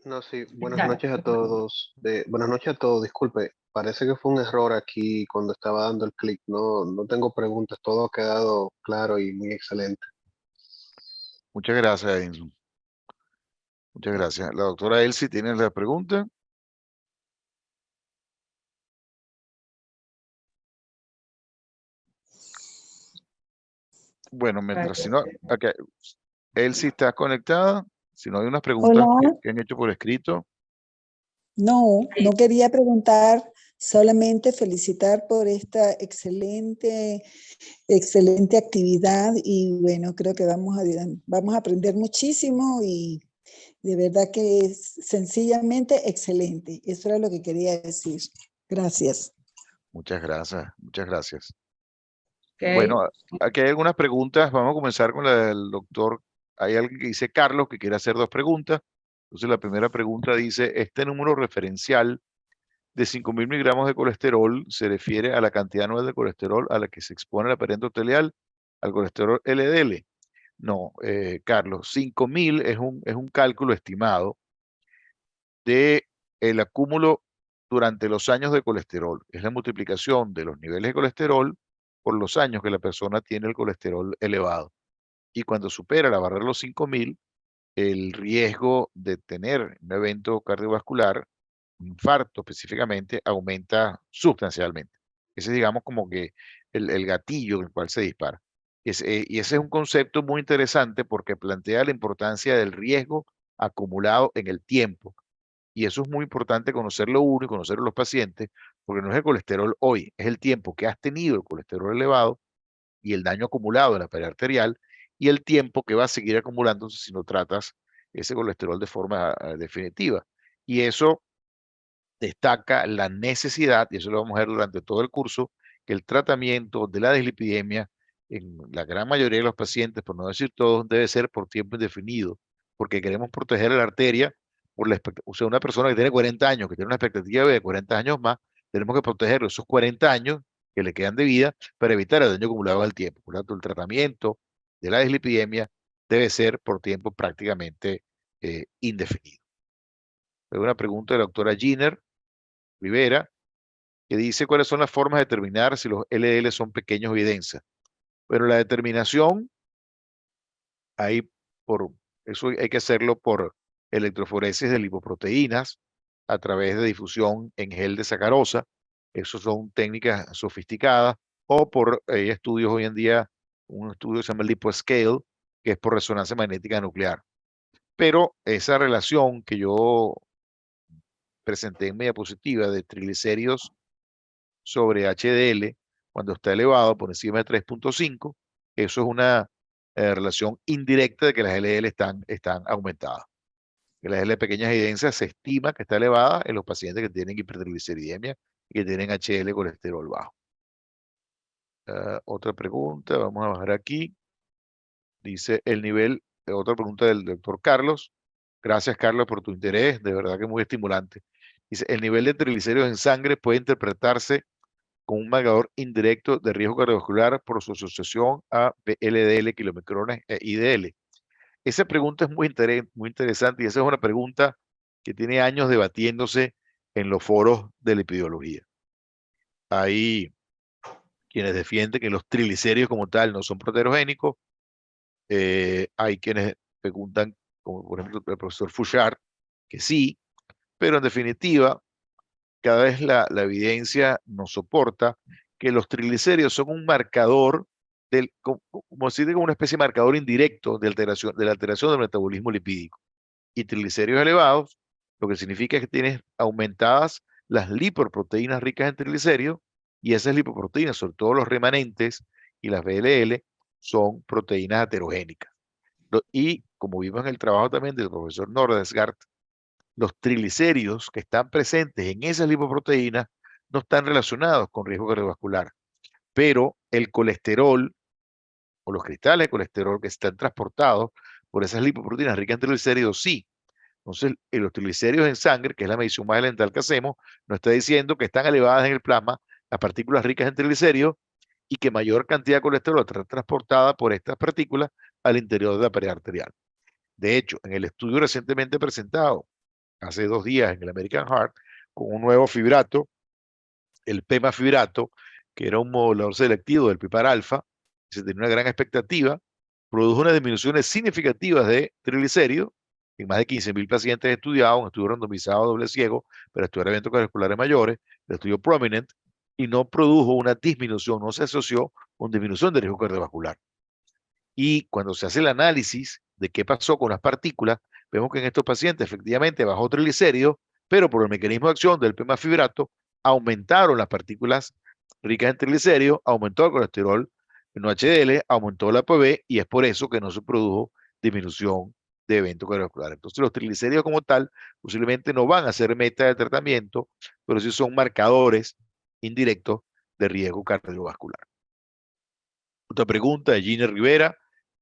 No, sí, buenas noches a todos. Buenas noches a todos, disculpe, parece que fue un error aquí cuando estaba dando el clic. No tengo preguntas, todo ha quedado claro y muy excelente. Muchas gracias, Edison. Muchas gracias. La doctora Elsie tiene la pregunta. Bueno, mientras si no, okay. Elsie está conectada. Si no hay unas preguntas que han hecho por escrito. No quería preguntar, solamente felicitar por esta excelente actividad y bueno, creo que vamos a aprender muchísimo y de verdad que es sencillamente excelente. Eso era lo que quería decir. Gracias. Muchas gracias, muchas gracias. Okay. Bueno, aquí hay algunas preguntas. Vamos a comenzar con la del doctor. Hay alguien que dice Carlos que quiere hacer 2 preguntas. Entonces la primera pregunta dice, ¿este número referencial de 5.000 miligramos de colesterol se refiere a la cantidad anual de colesterol a la que se expone el aparente arterial, al colesterol LDL? No, Carlos, 5.000 es un cálculo estimado de el acúmulo durante los años de colesterol. Es la multiplicación de los niveles de colesterol por los años que la persona tiene el colesterol elevado. Y cuando supera la barrera de los 5.000, el riesgo de tener un evento cardiovascular, un infarto específicamente, aumenta sustancialmente. Ese es, digamos, como que el gatillo en el cual se dispara. Y ese es un concepto muy interesante porque plantea la importancia del riesgo acumulado en el tiempo. Y eso es muy importante conocerlo uno y conocerlo los pacientes, porque no es el colesterol hoy, es el tiempo que has tenido el colesterol elevado y el daño acumulado en la pared arterial y el tiempo que va a seguir acumulándose si no tratas ese colesterol de forma definitiva. Y eso destaca la necesidad, y eso lo vamos a ver durante todo el curso, que el tratamiento de la dislipidemia en la gran mayoría de los pacientes, por no decir todos, debe ser por tiempo indefinido, porque queremos proteger la arteria. O sea, una persona que tiene 40 años, que tiene una expectativa de 40 años más, tenemos que proteger esos 40 años que le quedan de vida para evitar el daño acumulado al tiempo. Por lo tanto, el tratamiento de la dislipidemia debe ser por tiempo prácticamente indefinido. Hay una pregunta de la doctora Giner Rivera, que dice cuáles son las formas de determinar si los LDL son pequeños o densas. Pero la determinación, eso hay que hacerlo por electroforesis de lipoproteínas a través de difusión en gel de sacarosa. Esas son técnicas sofisticadas, o por estudios hoy en día, un estudio que se llama LipoScale, que es por resonancia magnética nuclear. Pero esa relación que yo presenté en mi diapositiva de triglicéridos sobre HDL cuando está elevado por encima de 3.5, eso es una relación indirecta de que las LDL están aumentadas. Que las LDL de pequeñas evidencias se estima que está elevada en los pacientes que tienen hipertrigliceridemia y que tienen HDL colesterol bajo. Otra pregunta, vamos a bajar aquí. Dice el nivel, otra pregunta del doctor Carlos. Gracias, Carlos, por tu interés, de verdad que muy estimulante. Dice, el nivel de triglicéridos en sangre puede interpretarse con un marcador indirecto de riesgo cardiovascular por su asociación a LDL, kilomicrones e IDL. Esa pregunta es muy interesante y esa es una pregunta que tiene años debatiéndose en los foros de lipidología. Hay quienes defienden que los triglicéridos como tal no son proteogénicos. Hay quienes preguntan, como por ejemplo el profesor Fouchard, que sí, pero en definitiva, cada vez la evidencia nos soporta que los triglicéridos son un marcador, como decir, como una especie de marcador indirecto de la alteración del metabolismo lipídico. Y triglicéridos elevados, lo que significa es que tienes aumentadas las lipoproteínas ricas en triglicéridos, y esas lipoproteínas, sobre todo los remanentes y las VLL, son proteínas aterogénicas. Y como vimos en el trabajo también del profesor Nordesgaard, los triglicéridos que están presentes en esas lipoproteínas no están relacionados con riesgo cardiovascular, pero el colesterol o los cristales de colesterol que están transportados por esas lipoproteínas ricas en triglicéridos sí. Entonces, los triglicéridos en sangre, que es la medición más elemental que hacemos, nos está diciendo que están elevadas en el plasma las partículas ricas en triglicéridos y que mayor cantidad de colesterol está transportada por estas partículas al interior de la pared arterial. De hecho, en el estudio recientemente presentado, hace 2 días en el American Heart, con un nuevo fibrato, el pemafibrato, que era un modulador selectivo del PPAR alfa, se tenía una gran expectativa, produjo unas disminuciones significativas de triglicéridos en más de 15.000 pacientes estudiados, un estudio randomizado doble ciego para estudiar eventos cardiovasculares mayores, el estudio Prominent, y no produjo una disminución, no se asoció con disminución de riesgo cardiovascular. Y cuando se hace el análisis de qué pasó con las partículas, vemos que en estos pacientes efectivamente bajó triglicéridos, pero por el mecanismo de acción del pemafibrato aumentaron las partículas ricas en triglicéridos, aumentó el colesterol no HDL, aumentó la ApoB y es por eso que no se produjo disminución de eventos cardiovasculares. Entonces los triglicéridos como tal posiblemente no van a ser meta de tratamiento, pero sí son marcadores indirectos de riesgo cardiovascular. Otra pregunta de Gina Rivera.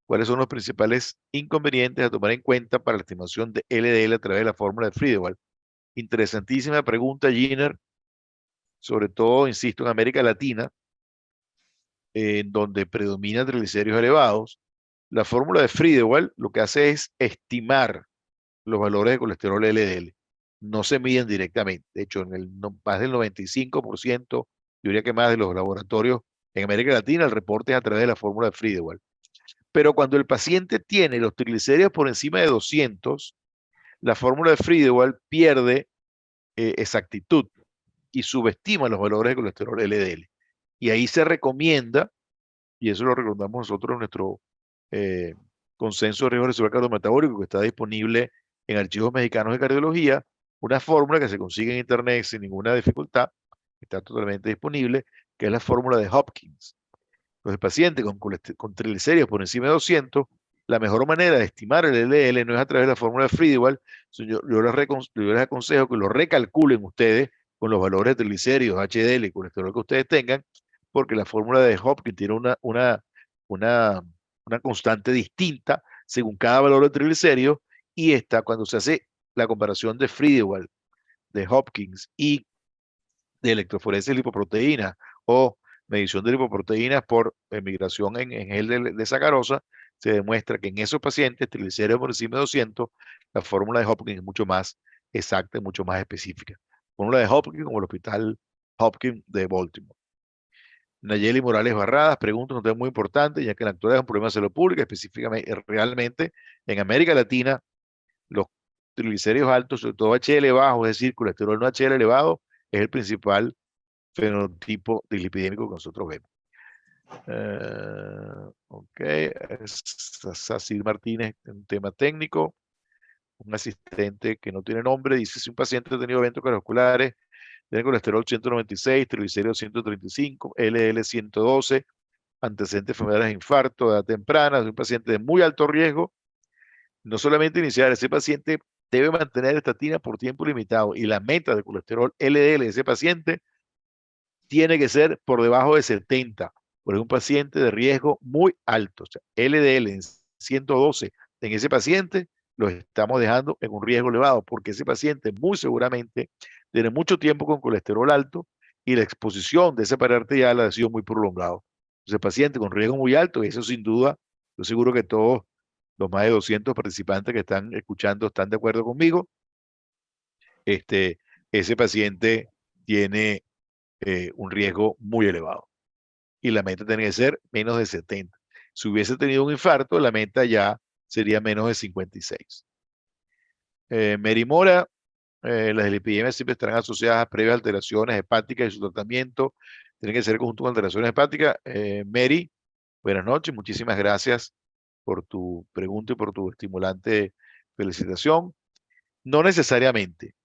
¿Cuáles son los principales inconvenientes a tomar en cuenta para la estimación de LDL a través de la fórmula de Friedewald? Interesantísima pregunta, Gina. Sobre todo, insisto, en América Latina, en donde predominan triglicéridos elevados. La fórmula de Friedewald lo que hace es estimar los valores de colesterol LDL. No se miden directamente. De hecho, más del 95%, yo diría que más de los laboratorios en América Latina, el reporte es a través de la fórmula de Friedewald. Pero cuando el paciente tiene los triglicéridos por encima de 200, la fórmula de Friedewald pierde exactitud y subestima los valores de colesterol LDL. Y ahí se recomienda, y eso lo recomendamos nosotros en nuestro consenso de riesgo residual cardiometabólico que está disponible en Archivos Mexicanos de Cardiología, una fórmula que se consigue en internet sin ninguna dificultad, está totalmente disponible, que es la fórmula de Hopkins. Entonces, el paciente con triglicéridos por encima de 200, la mejor manera de estimar el LDL no es a través de la fórmula de Friedewald, yo les aconsejo que lo recalculen ustedes con los valores de triglicéridos, HDL y colesterol que ustedes tengan, porque la fórmula de Hopkins tiene una constante distinta según cada valor de triglicéridos, y cuando se hace la comparación de Friedewald, de Hopkins y de electroforesis de lipoproteínas o medición de lipoproteínas por migración en gel de sacarosa, se demuestra que en esos pacientes triglicéridos por encima de 200, la fórmula de Hopkins es mucho más exacta y mucho más específica. Fórmula de Hopkins como el Hospital Hopkins de Baltimore. Nayeli Morales Barradas pregunta un tema muy importante, ya que en la actualidad es un problema de salud pública, específicamente, realmente en América Latina, los triglicéridos altos, sobre todo HDL bajo, es decir, colesterol no HDL elevado, es el principal fenotipo dislipidémico que nosotros vemos. Ok, Sacir Martínez, un tema técnico. Un asistente que no tiene nombre dice: si un paciente ha tenido eventos cardiovasculares tiene colesterol 196, triglicéridos 135, LDL 112, antecedentes de enfermedades de infarto, edad temprana, es un paciente de muy alto riesgo. No solamente iniciar, ese paciente debe mantener estatina por tiempo limitado y la meta de colesterol LDL de ese paciente tiene que ser por debajo de 70, porque es un paciente de riesgo muy alto. O sea, LDL en 112 en ese paciente lo estamos dejando en un riesgo elevado, porque ese paciente muy seguramente tiene mucho tiempo con colesterol alto y la exposición de ese par arterial ha sido muy prolongado. Entonces, paciente con riesgo muy alto, y eso sin duda, yo seguro que todos los más de 200 participantes que están escuchando están de acuerdo conmigo. Ese paciente tiene un riesgo muy elevado y la meta tiene que ser menos de 70. Si hubiese tenido un infarto, la meta ya sería menos de 56. Mary Mora, las lipidemias siempre estarán asociadas a previas alteraciones hepáticas y su tratamiento tiene que ser conjunto con alteraciones hepáticas. Mary, buenas noches, muchísimas gracias por tu pregunta y por tu estimulante felicitación. No necesariamente.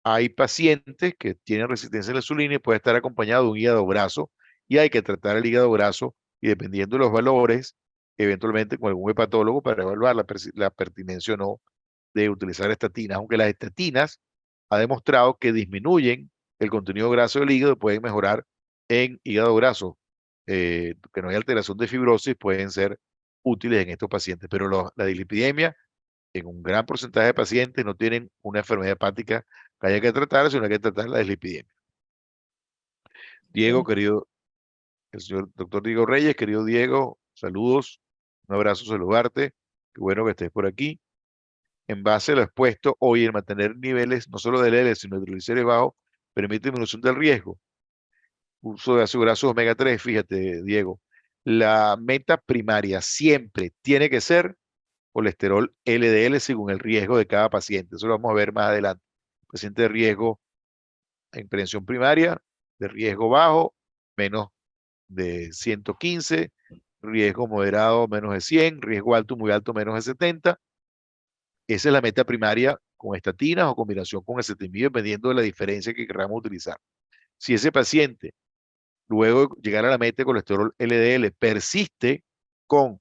Hay pacientes que tienen resistencia a la insulina y puede estar acompañado de un hígado graso y hay que tratar el hígado graso y dependiendo de los valores, eventualmente con algún hepatólogo para evaluar la pertinencia o no de utilizar estatinas, aunque las estatinas ha demostrado que disminuyen el contenido graso del hígado y pueden mejorar en hígado graso, que no hay alteración de fibrosis, pueden ser útiles en estos pacientes, pero la dislipidemia en un gran porcentaje de pacientes no tienen una enfermedad hepática que haya que tratar, sino que hay que tratar la dislipidemia. Diego, querido, el señor doctor Diego Reyes, querido Diego, saludos, un abrazo, saludarte, qué bueno que estés por aquí. En base a lo expuesto, hoy el mantener niveles no solo de LDL, sino de triglicéridos bajos, permite disminución del riesgo. Uso de ácidos grasos omega 3, fíjate, Diego, la meta primaria siempre tiene que ser colesterol LDL según el riesgo de cada paciente. Eso lo vamos a ver más adelante. Paciente de riesgo en prevención primaria, de riesgo bajo, menos de 115, riesgo moderado, menos de 100, riesgo alto, muy alto, menos de 70. Esa es la meta primaria con estatinas o combinación con ezetimibe, dependiendo de la diferencia que queramos utilizar. Si ese paciente, luego de llegar a la meta de colesterol LDL, persiste con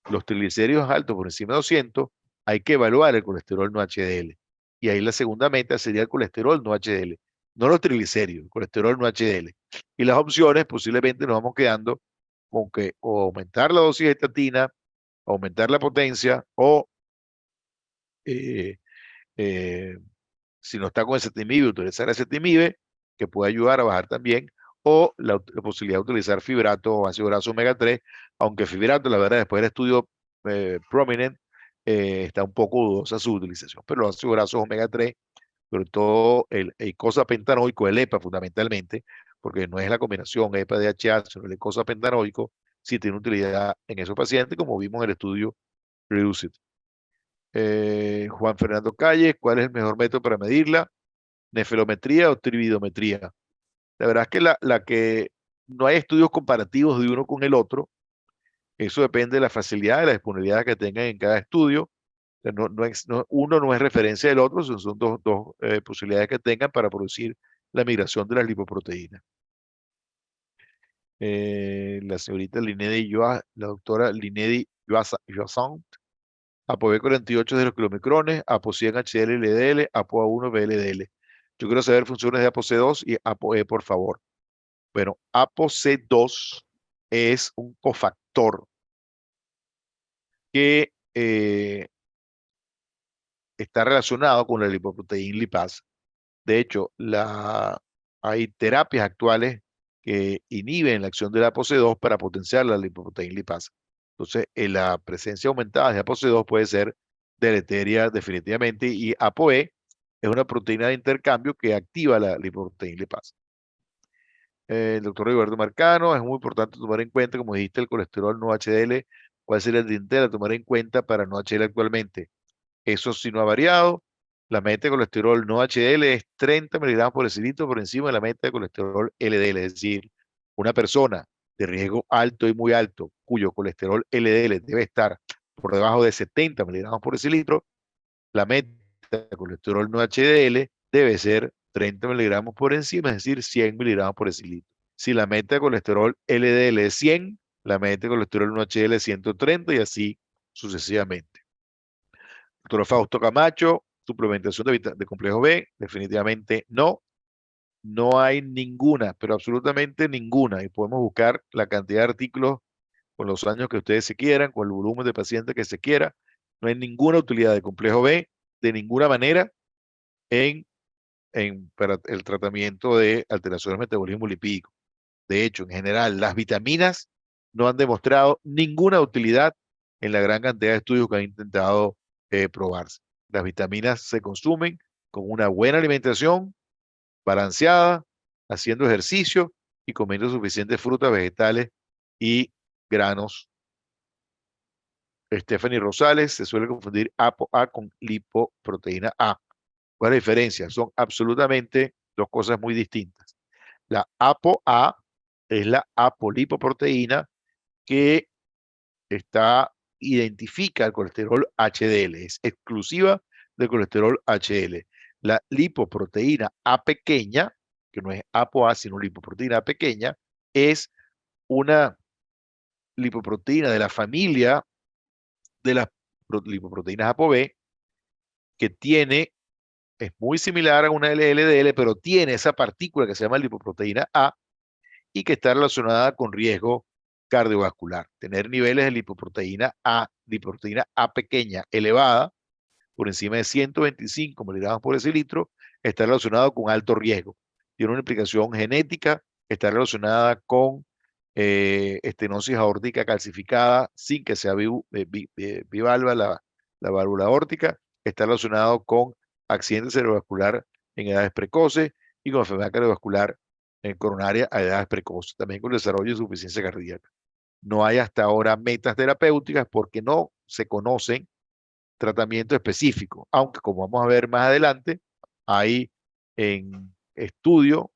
los triglicéridos altos por encima de 200, hay que evaluar el colesterol no HDL. Y ahí la segunda meta sería el colesterol no HDL, no los triglicéridos, el colesterol no HDL. Y las opciones posiblemente nos vamos quedando con que o aumentar la dosis de estatina, aumentar la potencia o eh, eh, si no está con ezetimibe, utilizar ezetimibe, que puede ayudar a bajar también, o la posibilidad de utilizar fibrato o ácido graso omega 3, aunque fibrato, la verdad, después del estudio Prominent, está un poco dudosa su utilización, pero los ácidos grasos omega 3, sobre todo el eicosapentanoico, el EPA fundamentalmente, porque no es la combinación EPA-DHA, sino el eicosapentanoico, sí tiene utilidad en esos pacientes, como vimos en el estudio Reduced. Juan Fernando Calle, ¿cuál es el mejor método para medirla? ¿Nefelometría o trividometría? La verdad es que la que no hay estudios comparativos de uno con el otro. Eso depende de la facilidad, de la disponibilidad que tengan en cada estudio. O sea, uno no es referencia del otro, son dos posibilidades que tengan para producir la migración de las lipoproteínas. La señorita Linedi, la doctora Linedi Joasant, ApoB 48 de los kilomicrones, ApoC100 HDL LDL, ApoA1 VLDL. Yo quiero saber funciones de ApoC2 y ApoE, por favor. Bueno, ApoC2 es un cofactor que está relacionado con la lipoproteína lipasa. De hecho, hay terapias actuales que inhiben la acción de la ApoC2 para potenciar la lipoproteína lipasa. Entonces, la presencia aumentada de ApoC2 puede ser deleteria definitivamente y ApoE es una proteína de intercambio que activa la lipoproteína lipasa. El doctor Rigoberto Marcano, es muy importante tomar en cuenta, como dijiste, el colesterol no HDL, cuál sería el dintel a tomar en cuenta para no HDL actualmente. Eso sí no ha variado. La meta de colesterol no HDL es 30 miligramos por decilitro por encima de la meta de colesterol LDL, es decir, una persona de riesgo alto y muy alto, cuyo colesterol LDL debe estar por debajo de 70 miligramos por decilitro, la meta de colesterol no HDL debe ser 30 miligramos por encima, es decir, 100 miligramos por decilitro. Si la meta de colesterol LDL es 100, la meta de colesterol 1HDL es 130 y así sucesivamente. Doctor Fausto Camacho, suplementación de complejo B, definitivamente no. No hay ninguna, pero absolutamente ninguna. Y podemos buscar la cantidad de artículos con los años que ustedes se quieran, con el volumen de pacientes que se quiera. No hay ninguna utilidad de complejo B de ninguna manera para el tratamiento de alteraciones del metabolismo lipídico. De hecho, en general, las vitaminas no han demostrado ninguna utilidad en la gran cantidad de estudios que han intentado probarse. Las vitaminas se consumen con una buena alimentación, balanceada, haciendo ejercicio y comiendo suficientes frutas, vegetales y granos. Stephanie Rosales, se suele confundir ApoA con lipoproteína A. ¿Cuál es la diferencia? Son absolutamente dos cosas muy distintas. La ApoA es la apolipoproteína que identifica el colesterol HDL, es exclusiva del colesterol HDL. La lipoproteína A pequeña, que no es ApoA, sino lipoproteína A pequeña, es una lipoproteína de la familia de las lipoproteínas ApoB, que es muy similar a una LDL, pero tiene esa partícula que se llama lipoproteína A y que está relacionada con riesgo cardiovascular. Tener niveles de lipoproteína A pequeña elevada, por encima de 125 miligramos por decilitro, está relacionado con alto riesgo. Tiene una implicación genética, está relacionada con estenosis aórtica calcificada sin que sea bivalva la válvula aórtica, está relacionado con accidente cerebrovascular en edades precoces y con enfermedad cardiovascular coronaria a edades precoces, también con desarrollo de insuficiencia cardíaca. No hay hasta ahora metas terapéuticas porque no se conocen tratamientos específicos, aunque como vamos a ver más adelante, hay en estudio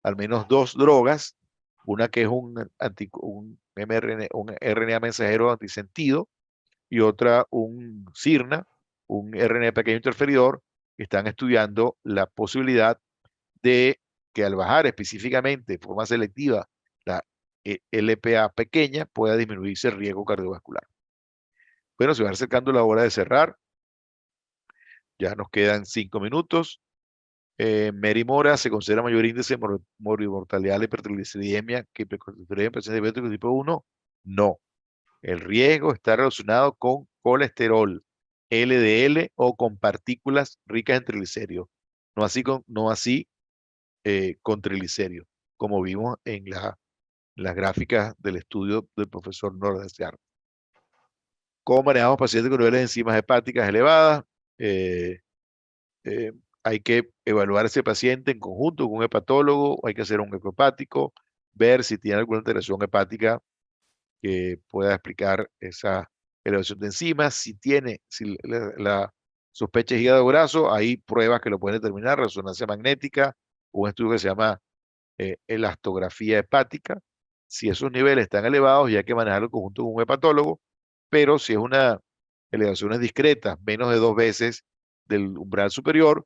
al menos dos drogas, una que es un RNA mensajero antisentido y otra un SIRNA, un RNA pequeño interferidor, que están estudiando la posibilidad de que al bajar específicamente de forma selectiva la LPA pequeña pueda disminuirse el riesgo cardiovascular. Bueno, se va acercando la hora de cerrar. Ya nos quedan 5 minutos. Mary Mora, ¿se considera mayor índice de mortalidad de hipertrigliceridemia que hipercolesterolemia en pacientes diabéticos tipo 1? No. El riesgo está relacionado con colesterol, LDL o con partículas ricas en triglicéridos. No así con triglicéridos, como vimos en las gráficas del estudio del profesor Nordensgaard. ¿Cómo manejamos pacientes con niveles de enzimas hepáticas elevadas? Hay que evaluar a ese paciente en conjunto con un hepatólogo, hay que hacer un eco hepático, ver si tiene alguna alteración hepática que pueda explicar esa elevación de enzimas. Si la sospecha es hígado graso, hay pruebas que lo pueden determinar, resonancia magnética, un estudio que se llama elastografía hepática. Si esos niveles están elevados, ya hay que manejarlo en conjunto con un hepatólogo, pero si es una elevaciones discretas, menos de 2 veces del umbral superior,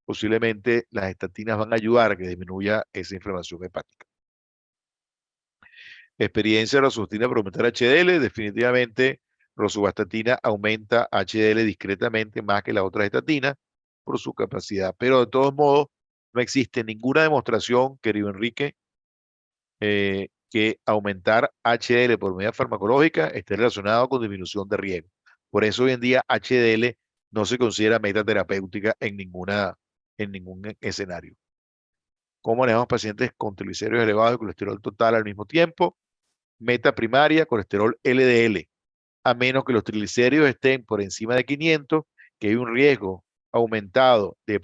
posiblemente las estatinas van a ayudar a que disminuya esa inflamación hepática. Experiencia de rosuvastatina para aumentar HDL, definitivamente rosuvastatina aumenta HDL discretamente más que las otras estatinas por su capacidad, pero de todos modos no existe ninguna demostración, querido Enrique, que aumentar HDL por medida farmacológica esté relacionado con disminución de riesgo. Por eso hoy en día HDL no se considera meta terapéutica en ningún escenario. ¿Cómo manejamos pacientes con triglicéridos elevados y colesterol total al mismo tiempo? Meta primaria, colesterol LDL, a menos que los triglicéridos estén por encima de 500, que hay un riesgo aumentado de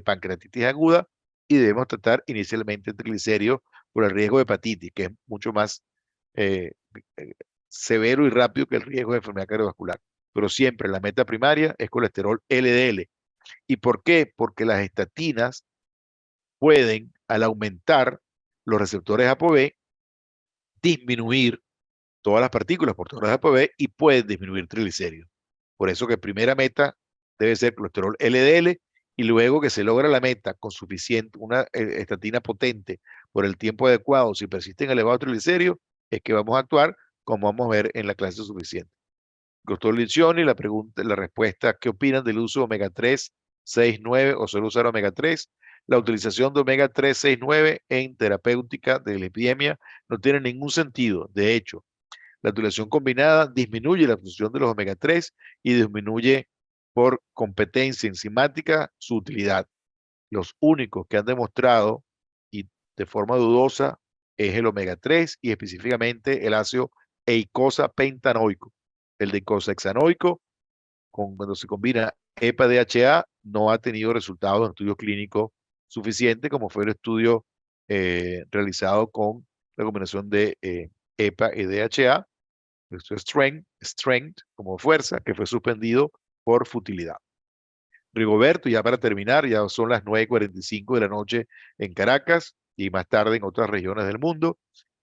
pancreatitis aguda y debemos tratar inicialmente el triglicérido por el riesgo de hepatitis, que es mucho más severo y rápido que el riesgo de enfermedad cardiovascular. Pero siempre la meta primaria es colesterol LDL. ¿Y por qué? Porque las estatinas pueden, al aumentar los receptores ApoB, disminuir todas las partículas portadoras de ApoB y pueden disminuir triglicéridos. Por eso que primera meta debe ser colesterol LDL y luego que se logra la meta con suficiente, una estatina potente por el tiempo adecuado, si persisten elevados triglicéridos, es que vamos a actuar como vamos a ver en la clase suficiente. Doctor Lincioni, la respuesta, ¿qué opinan del uso de omega 3, 6, 9 o solo usar omega 3? La utilización de omega 3, 6, 9 en terapéutica de la epidemia no tiene ningún sentido. De hecho, la utilización combinada disminuye la función de los omega 3 y disminuye por competencia enzimática su utilidad. Los únicos que han demostrado y de forma dudosa es el omega 3 y específicamente el ácido eicosapentanoico. El deicosahexanoico, cuando se combina EPA-DHA, no ha tenido resultados en estudios clínicos suficientes, como fue el estudio realizado con la combinación de EPA y DHA, esto es strength como fuerza, que fue suspendido por futilidad. Rigoberto, ya para terminar, ya son las 9:45 de la noche en Caracas y más tarde en otras regiones del mundo.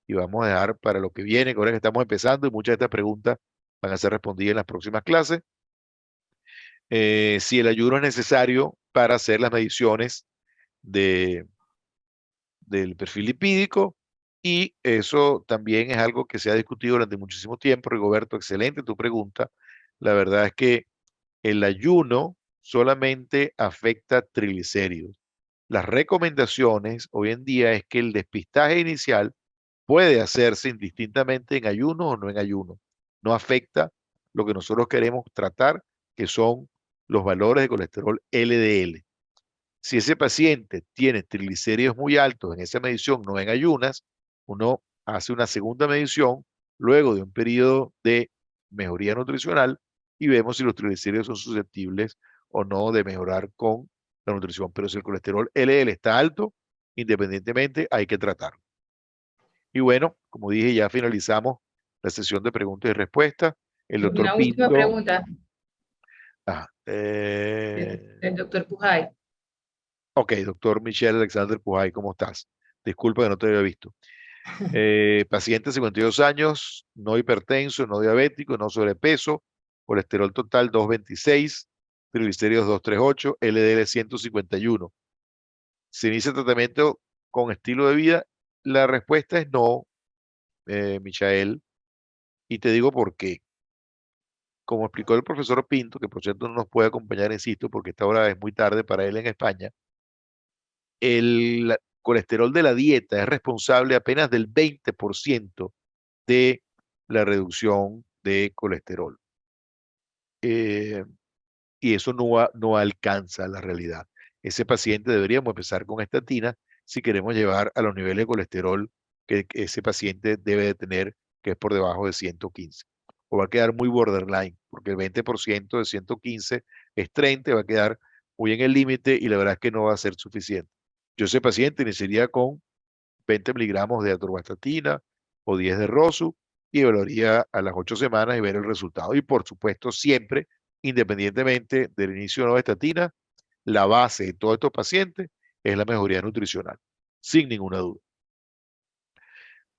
Y vamos a dejar para lo que viene, ahora que estamos empezando y muchas de estas preguntas van a ser respondidas en las próximas clases. Si el ayuno es necesario para hacer las mediciones del perfil lipídico, y eso también es algo que se ha discutido durante muchísimo tiempo. Rigoberto, excelente tu pregunta. La verdad es que el ayuno solamente afecta triglicéridos. Las recomendaciones hoy en día es que el despistaje inicial puede hacerse indistintamente en ayuno o no en ayuno. No afecta lo que nosotros queremos tratar, que son los valores de colesterol LDL. Si ese paciente tiene triglicéridos muy altos en esa medición, no en ayunas, uno hace una segunda medición luego de un periodo de mejoría nutricional y vemos si los triglicéridos son susceptibles o no de mejorar con la nutrición. Pero si el colesterol LDL está alto, independientemente hay que tratarlo. Y bueno, como dije, ya finalizamos la sesión de preguntas y respuestas. El doctor Una última Pinto. pregunta Ah, del doctor Pujay. Ok, doctor Michelle Alexander Pujay, ¿cómo estás? Disculpa que no te había visto. Paciente 52 años, no hipertenso, no diabético, no sobrepeso, colesterol total 226, triglicéridos 238, LDL 151. ¿Se inicia tratamiento con estilo de vida? La respuesta es no, Michael, y te digo por qué. Como explicó el profesor Pinto, que por cierto no nos puede acompañar, insisto, porque esta hora es muy tarde para él en España, el colesterol de la dieta es responsable apenas del 20% de la reducción de colesterol. Y eso no alcanza la realidad. Ese paciente deberíamos empezar con estatina si queremos llevar a los niveles de colesterol que ese paciente debe de tener, que es por debajo de 115. O va a quedar muy borderline, porque el 20% de 115 es 30, va a quedar muy en el límite y la verdad es que no va a ser suficiente. Yo ese paciente iniciaría con 20 miligramos de atorvastatina o 10 de rosu y evaluaría a las 8 semanas y ver el resultado. Y por supuesto, siempre, independientemente del inicio de nueva estatina, la base de todos estos pacientes es la mejoría nutricional, sin ninguna duda.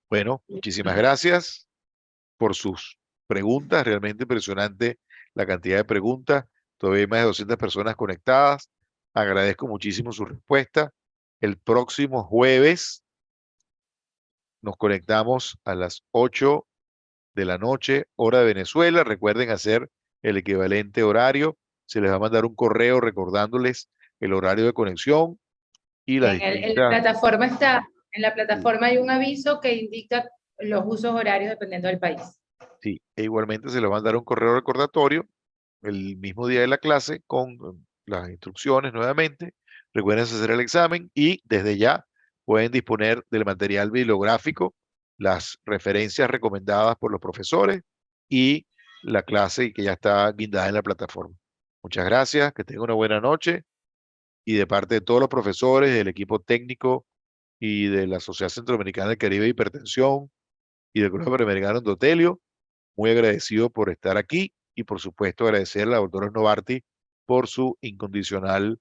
Bueno, muchísimas gracias por sus preguntas. Realmente impresionante la cantidad de preguntas. Todavía hay más de 200 personas conectadas. Agradezco muchísimo su respuesta. El próximo jueves nos conectamos a las 8 de la noche, hora de Venezuela. Recuerden hacer el equivalente horario. Se les va a mandar un correo recordándoles el horario de conexión y las En la distintas. plataforma en la plataforma hay un aviso que indica los usos horarios dependiendo del país. Sí, e igualmente se les va a mandar un correo recordatorio el mismo día de la clase con las instrucciones nuevamente. Recuerden hacer el examen y desde ya pueden disponer del material bibliográfico, las referencias recomendadas por los profesores y la clase que ya está guindada en la plataforma. Muchas gracias, que tengan una buena noche y de parte de todos los profesores, del equipo técnico y de la Sociedad Centroamericana del Caribe de Hipertensión y del Colegio Panamericano Endotelio, muy agradecido por estar aquí y por supuesto agradecer a la doctora Novartis por su incondicional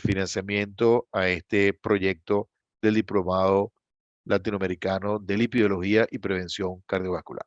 financiamiento a este proyecto del Diplomado Latinoamericano de Lipidología y Prevención Cardiovascular.